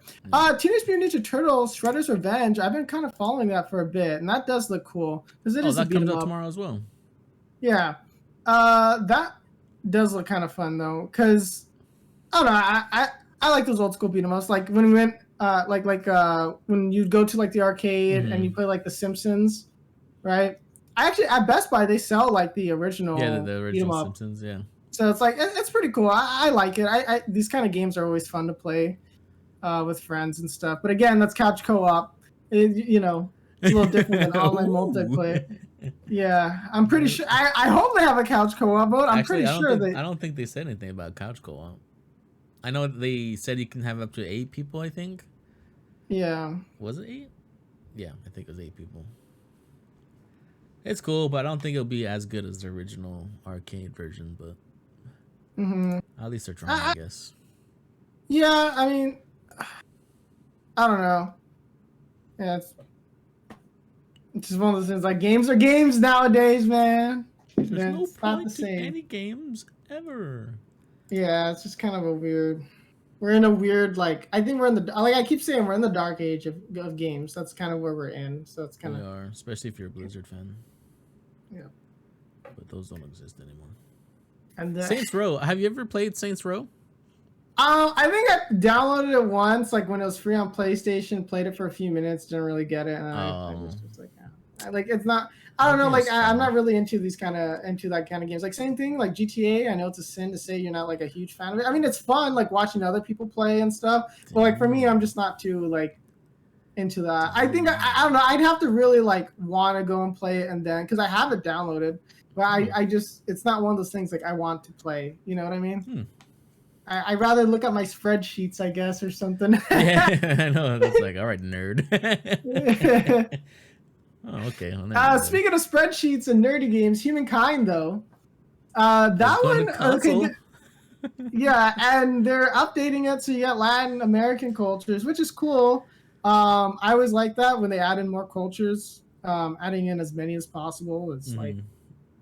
[SPEAKER 1] Teenage Mutant Ninja Turtles: Shredder's Revenge. I've been kind of following that for a bit, and that does look cool because it is
[SPEAKER 2] that comes out tomorrow as well.
[SPEAKER 1] Yeah, that does look kind of fun though, because I don't know. I like those old school beat 'em ups. Like when we went, when you go to like the arcade and you play like The Simpsons, right? Actually, at Best Buy they sell like the original.
[SPEAKER 2] Yeah, the original Simpsons. Yeah.
[SPEAKER 1] So it's like it's pretty cool. I like it. These kind of games are always fun to play with friends and stuff. But again, that's couch co-op. You know, it's a little different than online multiplayer. Yeah, I'm pretty sure. I hope they have a couch co-op mode. I'm pretty sure
[SPEAKER 2] I don't think they said anything about couch co-op. I know they said you can have up to 8 people. I think.
[SPEAKER 1] Yeah.
[SPEAKER 2] Was it 8? Yeah, I think it was 8 people. It's cool, but I don't think it'll be as good as the original arcade version. But at least they're trying, I guess.
[SPEAKER 1] Yeah, I mean, I don't know. Yeah, it's just one of those things. Like games are games nowadays, man.
[SPEAKER 2] There's no point to any games ever.
[SPEAKER 1] Yeah, it's just kind of a weird. We're in a weird, like, I think we're in the, like I keep saying, we're in the dark age of games. That's kind of where we're in. So it's kind of.
[SPEAKER 2] We are, especially if you're a Blizzard fan.
[SPEAKER 1] Yeah.
[SPEAKER 2] But those don't exist anymore.
[SPEAKER 1] And
[SPEAKER 2] Saints Row. Have you ever played Saints Row?
[SPEAKER 1] I think I downloaded it once, like when it was free on PlayStation. Played it for a few minutes, didn't really get it, and I just was like, like it's not. I don't know. Like I'm not really into that kind of games. Like same thing, like GTA. I know it's a sin to say you're not like a huge fan of it. I mean, it's fun, like watching other people play and stuff. But like for me, I'm just not too like into that. I think I don't know. I'd have to really like want to go and play it, and then because I have it downloaded, but I just it's not one of those things like I want to play. You know what I mean? I'd rather look at my spreadsheets, I guess, or something.
[SPEAKER 2] Yeah, I know. That's like, all right, nerd. Oh, okay.
[SPEAKER 1] Well, speaking of spreadsheets and nerdy games, Humankind, though. That one, okay. Yeah, and they're updating it so you get Latin American cultures, which is cool. I always like that when they add in more cultures, adding in as many as possible. It's like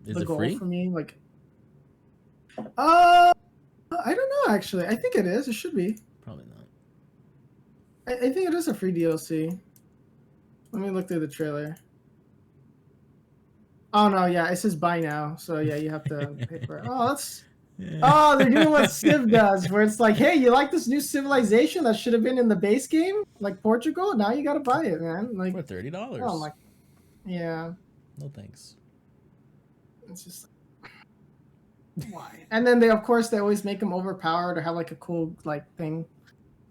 [SPEAKER 1] the goal for me. Like, I don't know, actually. I think it is. It should be.
[SPEAKER 2] Probably not.
[SPEAKER 1] I think it is a free DLC. Let me look through the trailer. Oh, no, yeah. It says buy now. So, yeah, you have to pay for it. Oh, that's... Yeah. Oh, they're doing what Civ does, where it's like, hey, you like this new civilization that should have been in the base game? Like Portugal? Now you got to buy it, man. Like
[SPEAKER 2] for $30.
[SPEAKER 1] Oh, my... Yeah.
[SPEAKER 2] No thanks.
[SPEAKER 1] It's just... Why? And then they, of course, they always make them overpowered or have like a cool like thing.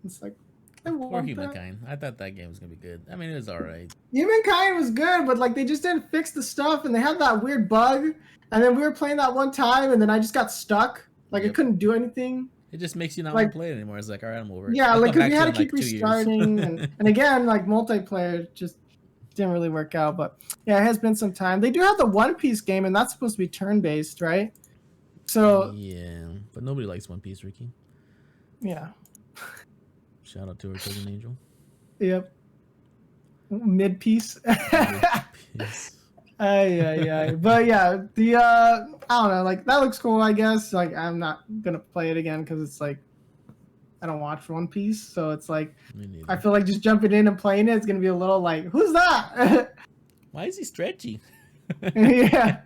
[SPEAKER 1] It's like
[SPEAKER 2] poor Humankind. I thought that game was gonna be good. I mean, it was all right.
[SPEAKER 1] Humankind was good, but like they just didn't fix the stuff, and they had that weird bug. And then we were playing that one time, and then I just got stuck. Like I couldn't do anything.
[SPEAKER 2] It just makes you not want to play it anymore. It's like, all right, I'm over it.
[SPEAKER 1] Yeah, like because we had to keep restarting, and again, like multiplayer just didn't really work out. But yeah, it has been some time. They do have the One Piece game, and that's supposed to be turn-based, right? So
[SPEAKER 2] yeah, but nobody likes One Piece, Ricky.
[SPEAKER 1] Yeah.
[SPEAKER 2] Shout out to our cousin Angel.
[SPEAKER 1] Yep. Mid piece. Yeah. But yeah, the I don't know, like that looks cool, I guess. Like I'm not gonna play it again because it's like I don't watch One Piece, so it's like
[SPEAKER 2] Me neither.
[SPEAKER 1] I feel like just jumping in and playing it's gonna be a little like, who's that?
[SPEAKER 2] Why is he stretchy?
[SPEAKER 1] Yeah.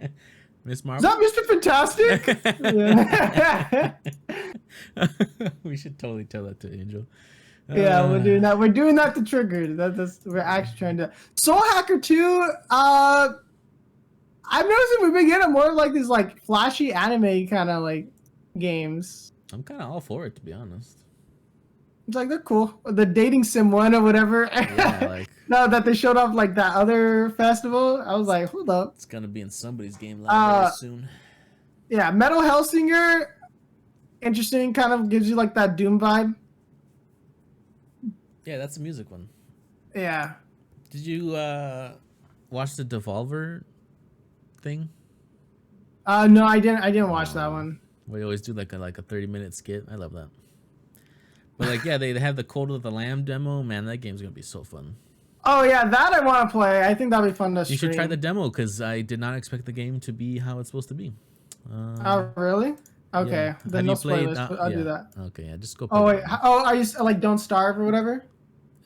[SPEAKER 2] Miss
[SPEAKER 1] Is
[SPEAKER 2] Marvel?
[SPEAKER 1] that Mr. Fantastic? Yeah.
[SPEAKER 2] We should totally tell that to Angel.
[SPEAKER 1] Yeah, we're doing that. We're doing that to trigger. We're actually trying to. Soul Hacker 2. I've noticed we've been getting more of like these like flashy anime kind of like games.
[SPEAKER 2] I'm kind of all for it, to be honest.
[SPEAKER 1] It's like they're cool. The dating sim one or whatever.
[SPEAKER 2] Yeah, like
[SPEAKER 1] no, that they showed off like that other festival. I was like, hold up.
[SPEAKER 2] It's gonna be in somebody's game library soon.
[SPEAKER 1] Yeah, Metal Hellsinger. Interesting. Kind of gives you like that Doom vibe.
[SPEAKER 2] Yeah, that's the music one.
[SPEAKER 1] Yeah.
[SPEAKER 2] Did you watch the Devolver thing?
[SPEAKER 1] No, I didn't watch that one.
[SPEAKER 2] We always do like a 30-minute skit. I love that. But like, yeah, they have the Cult of the Lamb demo. Man, that game's gonna be so fun.
[SPEAKER 1] Oh yeah, that I want to play. I think that'll be fun to stream.
[SPEAKER 2] You should try the demo because I did not expect the game to be how it's supposed to be.
[SPEAKER 1] Oh really? Okay,
[SPEAKER 2] yeah.
[SPEAKER 1] then no spoilers. I'll do that.
[SPEAKER 2] Okay, yeah, just go. Play
[SPEAKER 1] Oh wait, are you like Don't Starve or whatever?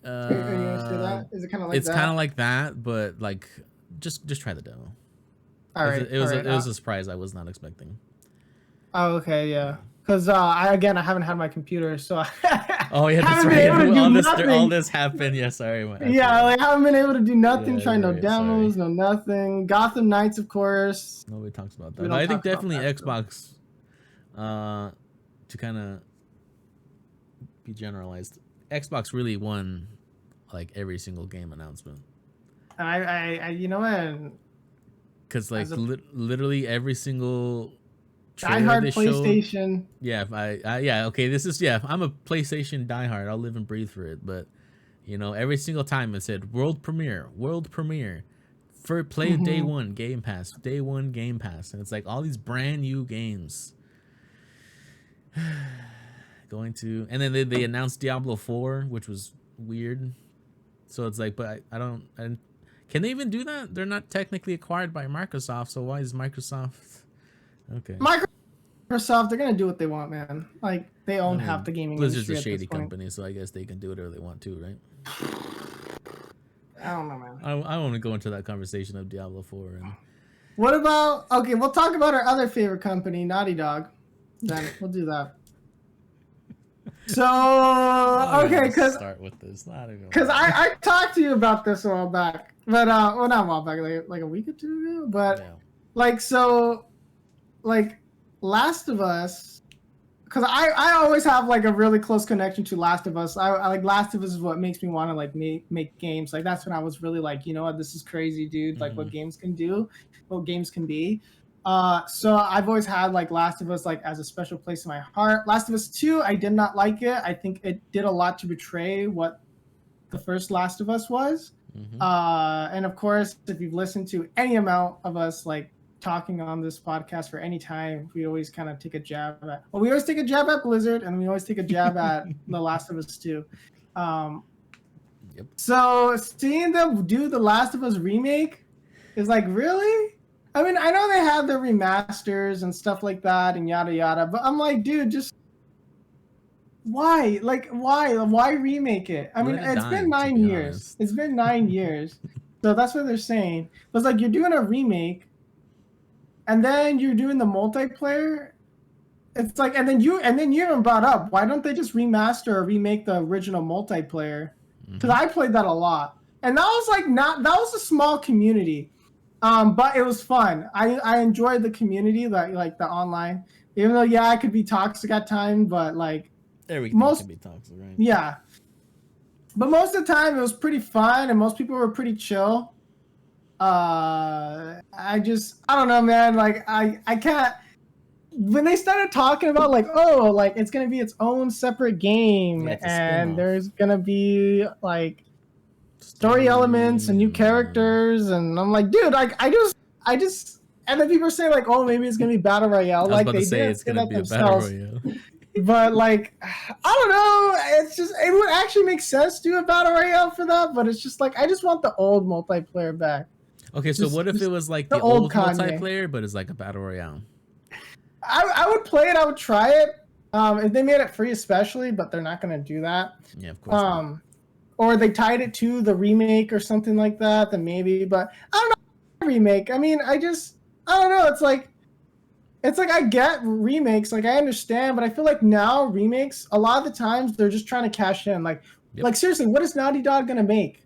[SPEAKER 1] Are you gonna say that? Is it kind of like
[SPEAKER 2] it's
[SPEAKER 1] that?
[SPEAKER 2] It's kind of like that, but like, just try the demo.
[SPEAKER 1] All right,
[SPEAKER 2] it was a surprise I was not expecting.
[SPEAKER 1] Oh okay, yeah. Because I haven't had my computer, so
[SPEAKER 2] oh yeah, that's right. All this happened. Yeah, sorry.
[SPEAKER 1] Yeah, like I haven't been able to do nothing. Trying no demos, no nothing. Gotham Knights, of course.
[SPEAKER 2] Nobody talks about that. But I think definitely Xbox, to kind of be generalized, Xbox really won like every single game announcement.
[SPEAKER 1] And I you know what?
[SPEAKER 2] Because like literally every single.
[SPEAKER 1] Diehard PlayStation.
[SPEAKER 2] Yeah, yeah, okay. I'm a PlayStation diehard. I'll live and breathe for it. But you know, every single time it said world premiere, for play day one, Game Pass, day one, Game Pass, and it's like all these brand new games going to, and then they announced Diablo 4, which was weird. So it's like, but I don't, can they even do that? They're not technically acquired by Microsoft, so why is Microsoft? Okay.
[SPEAKER 1] Microsoft, they're gonna do what they want, man. Like they own half the gaming
[SPEAKER 2] Blizzard's
[SPEAKER 1] industry.
[SPEAKER 2] Blizzard's a shady company, so I guess they can do whatever they want to, right?
[SPEAKER 1] I don't know, man.
[SPEAKER 2] I want to go into that conversation of Diablo 4. And...
[SPEAKER 1] What about? Okay, we'll talk about our other favorite company, Naughty Dog. Then we'll do that. So okay, because
[SPEAKER 2] start with this,
[SPEAKER 1] because I talked to you about this a while back, but well, not a while back, like a week or two ago, but
[SPEAKER 2] yeah.
[SPEAKER 1] like Last of Us, because I always have like a really close connection to Last of Us. I like Last of Us is what makes me want to like make games. Like that's when I was really like, you know what, this is crazy, dude. Like what games can do, what games can be. So I've always had like Last of Us like as a special place in my heart. Last of Us 2, I did not like it. I think it did a lot to betray what the first Last of Us was. And of course, if you've listened to any amount of us like talking on this podcast for any time, we always kind of take a jab at, we always take a jab at Blizzard, and we always take a jab at The Last of Us 2. So seeing them do The Last of Us remake is like, really? I mean, I know they have their remasters and stuff like that and yada yada, but I'm like, dude, just why? Like, why remake it? I mean, it's been 9 years. It's been 9 years. So that's what they're saying. But it's like you're doing a remake, and then you're doing the multiplayer. It's like, and then you even brought up, why don't they just remaster or remake the original multiplayer? Because I played that a lot, and that was like that was a small community, but it was fun. I enjoyed the community, like the online. Even though I could be toxic at times, but like
[SPEAKER 2] everything can be toxic, right?
[SPEAKER 1] Yeah, but most of the time it was pretty fun, and most people were pretty chill. I don't know, man. Like I can't. When they started talking about like, oh, like it's gonna be its own separate game, and there's gonna be like story elements and new characters, and I'm like, dude, like I just, and then people say like, oh, maybe it's gonna be battle royale. Like they did
[SPEAKER 2] it's gonna be a battle royale.
[SPEAKER 1] But like, I don't know. It's just, it would actually make sense to do a battle royale for that, but it's just like I just want the old multiplayer back.
[SPEAKER 2] Okay, so what if it was like
[SPEAKER 1] the
[SPEAKER 2] the
[SPEAKER 1] old
[SPEAKER 2] old
[SPEAKER 1] Kanye.
[SPEAKER 2] multiplayer, but it's like a battle royale?
[SPEAKER 1] I would play it. I would try it. If they made it free, especially, but they're not gonna do that.
[SPEAKER 2] Yeah, of course not.
[SPEAKER 1] Or they tied it to the remake or something like that, then maybe. But I don't know, remake. I mean, I don't know. It's like I get remakes, like I understand, but I feel like now remakes, a lot of the times they're just trying to cash in.
[SPEAKER 2] Yep.
[SPEAKER 1] Like seriously, what is Naughty Dog gonna make?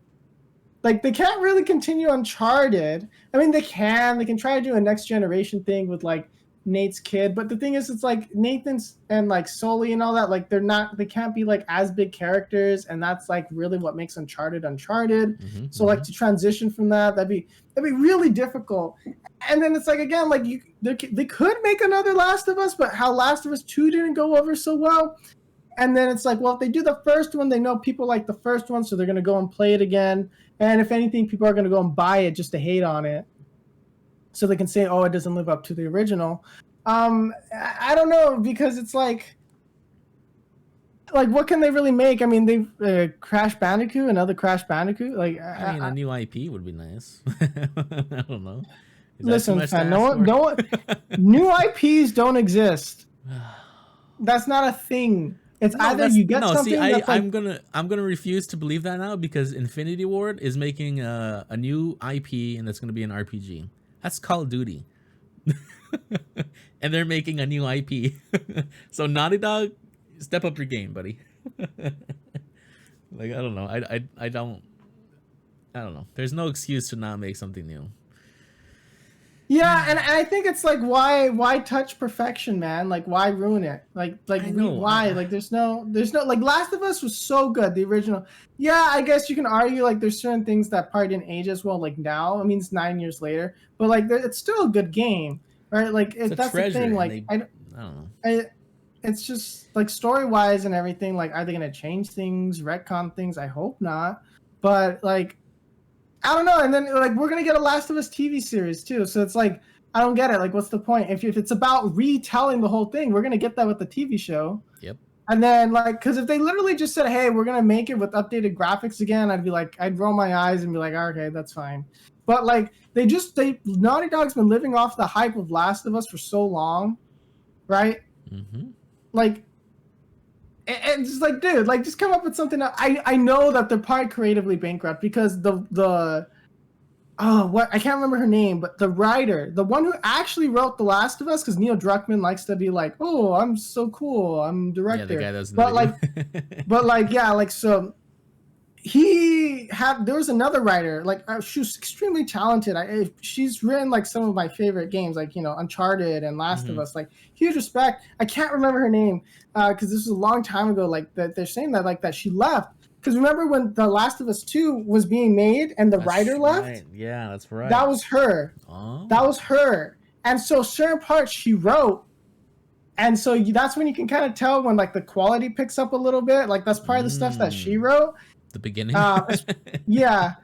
[SPEAKER 1] Like they can't really continue Uncharted. I mean, they can try to do a next generation thing with like Nate's kid, but the thing is, it's like Nathan's and like Sully and all that. Like they can't be like as big characters, and that's like really what makes Uncharted. So like to transition from that'd be really difficult. And then it's like again, like they could make another Last of Us, but how Last of Us 2 didn't go over so well. And then it's like, well, if they do the first one, they know people like the first one, so they're gonna go and play it again. And if anything, people are gonna go and buy it just to hate on it, so they can say, "Oh, it doesn't live up to the original." I don't know, because it's like what can they really make? I mean, they Crash Bandicoot, another Crash Bandicoot. Like,
[SPEAKER 2] I mean, a new IP would be nice. I don't know.
[SPEAKER 1] Listen, fan, no one, new IPs don't exist. That's not a thing. It's either you get something.
[SPEAKER 2] See,
[SPEAKER 1] that's like,
[SPEAKER 2] I'm gonna refuse to believe that now, because Infinity Ward is making a new IP, and that's gonna be an RPG. That's Call of Duty, and they're making a new IP. So Naughty Dog, step up your game, buddy. Like I don't know, I don't know. There's no excuse to not make something new.
[SPEAKER 1] yeah, and I think it's like why touch perfection, man? Like why ruin it? Why? Like there's no like Last of Us was so good, the original. Yeah, I guess you can argue like there's certain things that probably didn't age as well like now. I mean, it's 9 years later, but like it's still a good game, right? Like that's the thing. Like I don't know. It's just like story wise and everything. Like, are they gonna change things, retcon things? I hope not. But like, I don't know. And then like we're gonna get a Last of Us TV series too. So it's like I don't get it. Like, what's the point? If it's about retelling the whole thing, we're gonna get that with the TV show.
[SPEAKER 2] Yep.
[SPEAKER 1] And then like, because if they literally just said, "Hey, we're gonna make it with updated graphics again," I'd be like, I'd roll my eyes and be like, "Okay, that's fine." But like, Naughty Dog's been living off the hype of Last of Us for so long, right?
[SPEAKER 2] Mm-hmm.
[SPEAKER 1] Like, and just like, dude, like, just come up with something. I know that they're probably creatively bankrupt because what I can't remember her name, but the writer, the one who actually wrote The Last of Us, because Neil Druckmann likes to be like, "Oh, I'm so cool, I'm director."
[SPEAKER 2] Yeah, the guy that's
[SPEAKER 1] so there was another writer, like she was extremely talented. She's written like some of my favorite games, like Uncharted and Last of Us. Like, huge respect. I can't remember her name because this was a long time ago. Like that they're saying that she left, because remember when The Last of Us 2 was being made and the writer left?
[SPEAKER 2] Yeah, that's right.
[SPEAKER 1] That was her.
[SPEAKER 2] Oh.
[SPEAKER 1] That was her. And so certain parts she wrote. And so that's when you can kind of tell when like the quality picks up a little bit. Like that's part of the stuff that she wrote.
[SPEAKER 2] The beginning.
[SPEAKER 1] Yeah.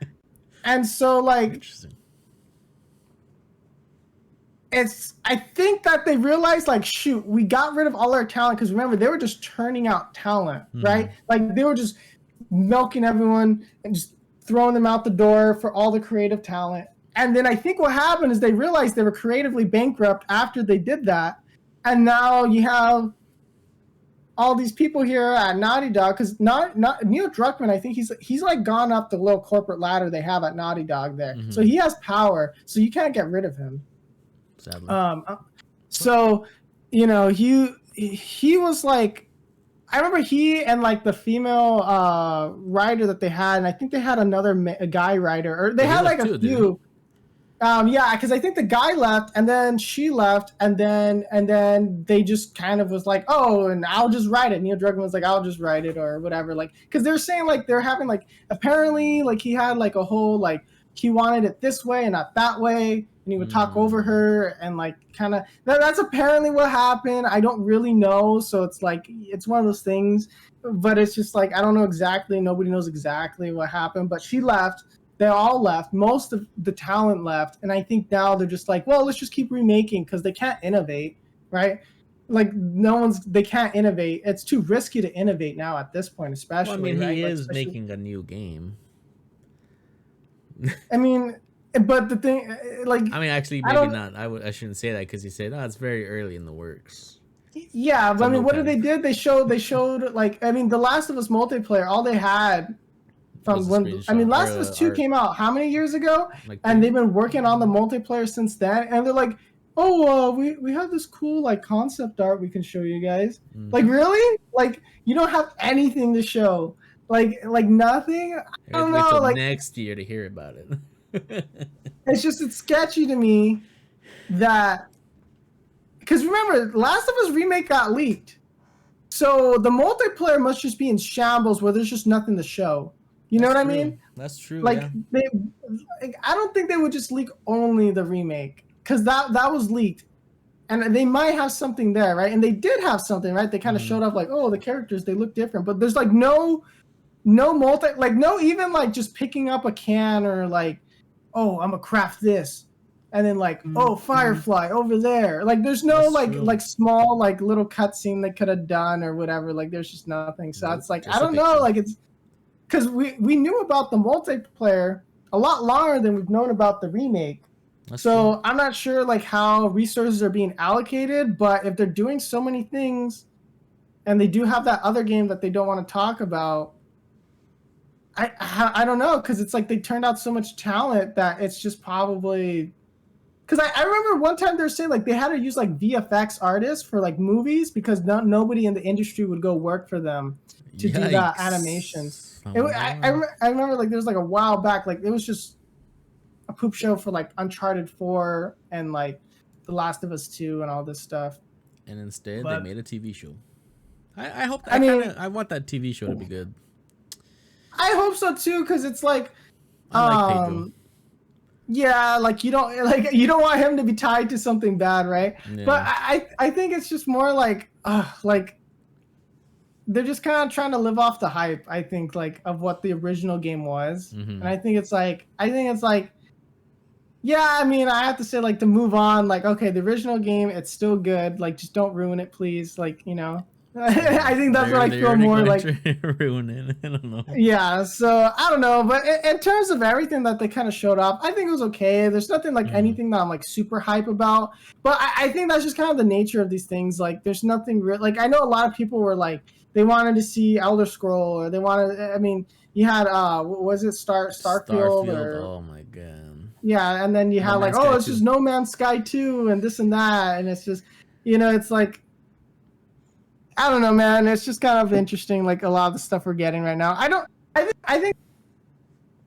[SPEAKER 1] And so like
[SPEAKER 2] interesting.
[SPEAKER 1] I think that they realized like, shoot, we got rid of all our talent, because remember they were just turning out talent, right? Like they were just milking everyone and just throwing them out the door for all the creative talent. And then I think what happened is they realized they were creatively bankrupt after they did that. And now you have all these people here at Naughty Dog, because not Neil Druckmann, I think he's like gone up the little corporate ladder they have at Naughty Dog there. So he has power, so you can't get rid of him.
[SPEAKER 2] Sadly.
[SPEAKER 1] So he was like, I remember he and like the female writer that they had, and I think they had another guy writer, or they had like a few. Yeah, because I think the guy left, and then she left, and then they just kind of was like, "Oh, and I'll just write it." Neil Druckmann was like, "I'll just write it," or whatever. Like, because they're saying like they're having like, apparently like he had like a whole like he wanted it this way and not that way, and he would talk over her and like kind of that's apparently what happened. I don't really know, so it's like it's one of those things, but it's just like I don't know exactly. Nobody knows exactly what happened, but she left. They all left. Most of the talent left. And I think now they're just like, well, let's just keep remaking, because they can't innovate, right? Like they can't innovate. It's too risky to innovate now at this point, especially.
[SPEAKER 2] Well, I mean,
[SPEAKER 1] right?
[SPEAKER 2] he is making a new game.
[SPEAKER 1] I mean, But the thing, like,
[SPEAKER 2] I mean, actually,
[SPEAKER 1] I
[SPEAKER 2] maybe
[SPEAKER 1] don't.
[SPEAKER 2] not. I shouldn't say that because he said, "Oh, it's very early in the works."
[SPEAKER 1] Yeah,
[SPEAKER 2] So
[SPEAKER 1] but I mean,
[SPEAKER 2] no
[SPEAKER 1] what did they
[SPEAKER 2] panic.
[SPEAKER 1] did? They showed like, I mean, The Last of Us multiplayer. All they had
[SPEAKER 2] Was
[SPEAKER 1] from
[SPEAKER 2] a
[SPEAKER 1] when, I mean,
[SPEAKER 2] screenshot or
[SPEAKER 1] Last of Us Two
[SPEAKER 2] art
[SPEAKER 1] came out how many years ago,
[SPEAKER 2] like
[SPEAKER 1] and
[SPEAKER 2] 3?
[SPEAKER 1] they've been working on the multiplayer since then. And they're like, oh, we have this cool like concept art we can show you guys. Like,
[SPEAKER 2] Mm-hmm.
[SPEAKER 1] really? Like, you don't have anything to show. Like nothing.
[SPEAKER 2] You
[SPEAKER 1] I
[SPEAKER 2] have
[SPEAKER 1] don't
[SPEAKER 2] to wait
[SPEAKER 1] know.
[SPEAKER 2] till
[SPEAKER 1] Like,
[SPEAKER 2] next year to hear about it.
[SPEAKER 1] it's sketchy to me that, because remember, Last of Us remake got leaked. So the multiplayer must just be in shambles where there's just nothing to show. You know
[SPEAKER 2] That's
[SPEAKER 1] what I
[SPEAKER 2] true.
[SPEAKER 1] mean?
[SPEAKER 2] That's true.
[SPEAKER 1] Like
[SPEAKER 2] Yeah.
[SPEAKER 1] I don't think they would just leak only the remake, because that was leaked, and they might have something there, right? And they did have something, right? They kind of
[SPEAKER 2] Mm-hmm.
[SPEAKER 1] showed off like, oh, the characters, they look different, but there's like no even like just picking up a can, or like, oh, I'm gonna craft this, and then like, oh, Firefly over there. Like, there's no
[SPEAKER 2] That's
[SPEAKER 1] like
[SPEAKER 2] true.
[SPEAKER 1] like small like little cutscene they could have done or whatever. Like, there's just nothing. So
[SPEAKER 2] Nope.
[SPEAKER 1] it's like, I
[SPEAKER 2] Just a
[SPEAKER 1] don't know.
[SPEAKER 2] picture.
[SPEAKER 1] Like, it's because we knew about the multiplayer a lot longer than we've known about the remake.
[SPEAKER 2] That's true.
[SPEAKER 1] So I'm not sure like how resources are being allocated, but if they're doing so many things, and they do have that other game that they don't want to talk about, I don't know, because it's like they turned out so much talent that it's just probably, because I remember one time they were saying like they had to use like VFX artists for like movies because nobody in the industry would go work for them to do the animations.
[SPEAKER 2] Yikes. I wonder why.
[SPEAKER 1] I remember like there was like a while back, like it was just a poop show for like Uncharted 4 and like The Last of Us 2 and all this stuff.
[SPEAKER 2] And instead, they
[SPEAKER 1] But
[SPEAKER 2] made a TV show. I hope.
[SPEAKER 1] I mean,
[SPEAKER 2] I want that TV show to be good.
[SPEAKER 1] I hope so too, because it's like,
[SPEAKER 2] I like Pedro.
[SPEAKER 1] yeah, like you don't want him to be tied to something bad, right?
[SPEAKER 2] Yeah.
[SPEAKER 1] But I think it's just more like they're just kind of trying to live off the hype, I think, like of what the original game was.
[SPEAKER 2] Mm-hmm.
[SPEAKER 1] And I think it's like yeah, I mean, I have to say, like, to move on, like, okay, the original game, it's still good, like, just don't ruin it, please, like, you know. I think that's what I feel more like.
[SPEAKER 2] Ruin it. I don't know.
[SPEAKER 1] Yeah, so I don't know, but in terms of everything that they kind of showed off, I think it was okay. There's nothing like anything that I'm like super hype about, but I think that's just kind of the nature of these things. Like, there's nothing real. Like, I know a lot of people were like, they wanted to see Elder Scroll, or they wanted. I mean, you had what was it, Starfield, or
[SPEAKER 2] Oh my god.
[SPEAKER 1] yeah, and then you had like, oh, it's just No Man's Sky 2 and this and that, and it's just, it's like, I don't know, man. It's just kind of interesting, like a lot of the stuff we're getting right now. I think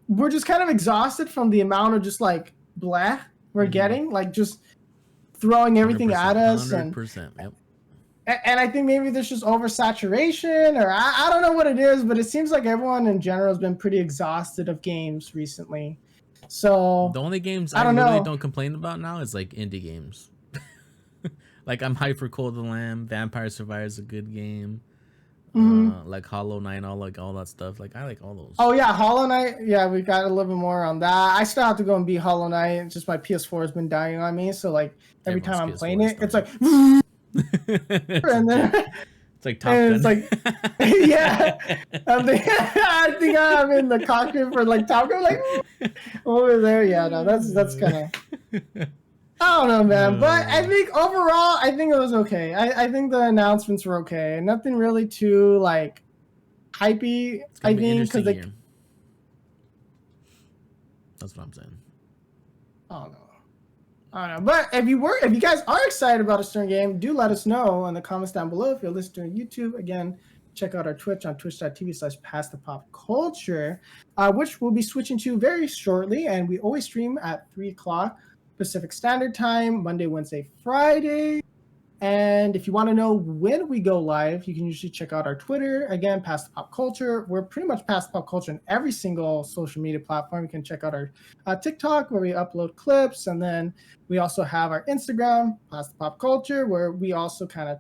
[SPEAKER 1] we're just kind of exhausted from the amount of just like blah we're getting, like just throwing everything at us,
[SPEAKER 2] 100%. Yep.
[SPEAKER 1] And I think maybe there's just oversaturation, or I don't know what it is, but it seems like everyone in general has been pretty exhausted of games recently. So
[SPEAKER 2] the only games
[SPEAKER 1] I
[SPEAKER 2] really don't complain about now is like indie games. Like, I'm hyped for Cold of the Lamb. Vampire Survivor is a good game. Like Hollow Knight, all that stuff. Like, I like all those.
[SPEAKER 1] Oh yeah, Hollow Knight. Yeah, we got a little bit more on that. I still have to go and beat Hollow Knight. It's just my PS4 has been dying on me, so like every time I'm playing it, it's like, and then
[SPEAKER 2] it's like Top Gun.
[SPEAKER 1] It's like, yeah. I think I'm in the cockpit for like Top Gun, like over there. Yeah, no, that's kind of. I don't know, man, but I think overall, I think it was okay. I think the announcements were okay. Nothing really too like hypey. I think because
[SPEAKER 2] that's what I'm saying.
[SPEAKER 1] I don't know. But if you guys are excited about a certain game, do let us know in the comments down below. If you're listening to YouTube, again, check out our Twitch on twitch.tv/PassThePopCulture, which we'll be switching to very shortly. And we always stream at 3 o'clock Pacific Standard Time, Monday, Wednesday, Friday. And if you want to know when we go live, you can usually check out our Twitter. Again, Pass the Pop Culture. We're pretty much Pass the Pop Culture on every single social media platform. You can check out our TikTok, where we upload clips. And then we also have our Instagram, Pass the Pop Culture, where we also kind of,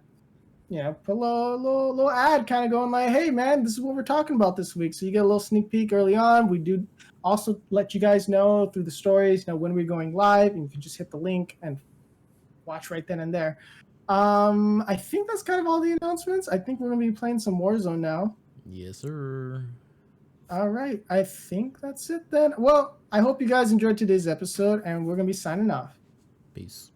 [SPEAKER 1] put a little ad kind of going like, hey, man, this is what we're talking about this week. So you get a little sneak peek early on. We do also let you guys know through the stories, when we're going live, and you can just hit the link and watch right then and there. I think that's kind of all the announcements. I think we're going to be playing some Warzone now.
[SPEAKER 2] Yes, sir.
[SPEAKER 1] All right. I think that's it then. Well, I hope you guys enjoyed today's episode, and we're going to be signing off.
[SPEAKER 2] Peace.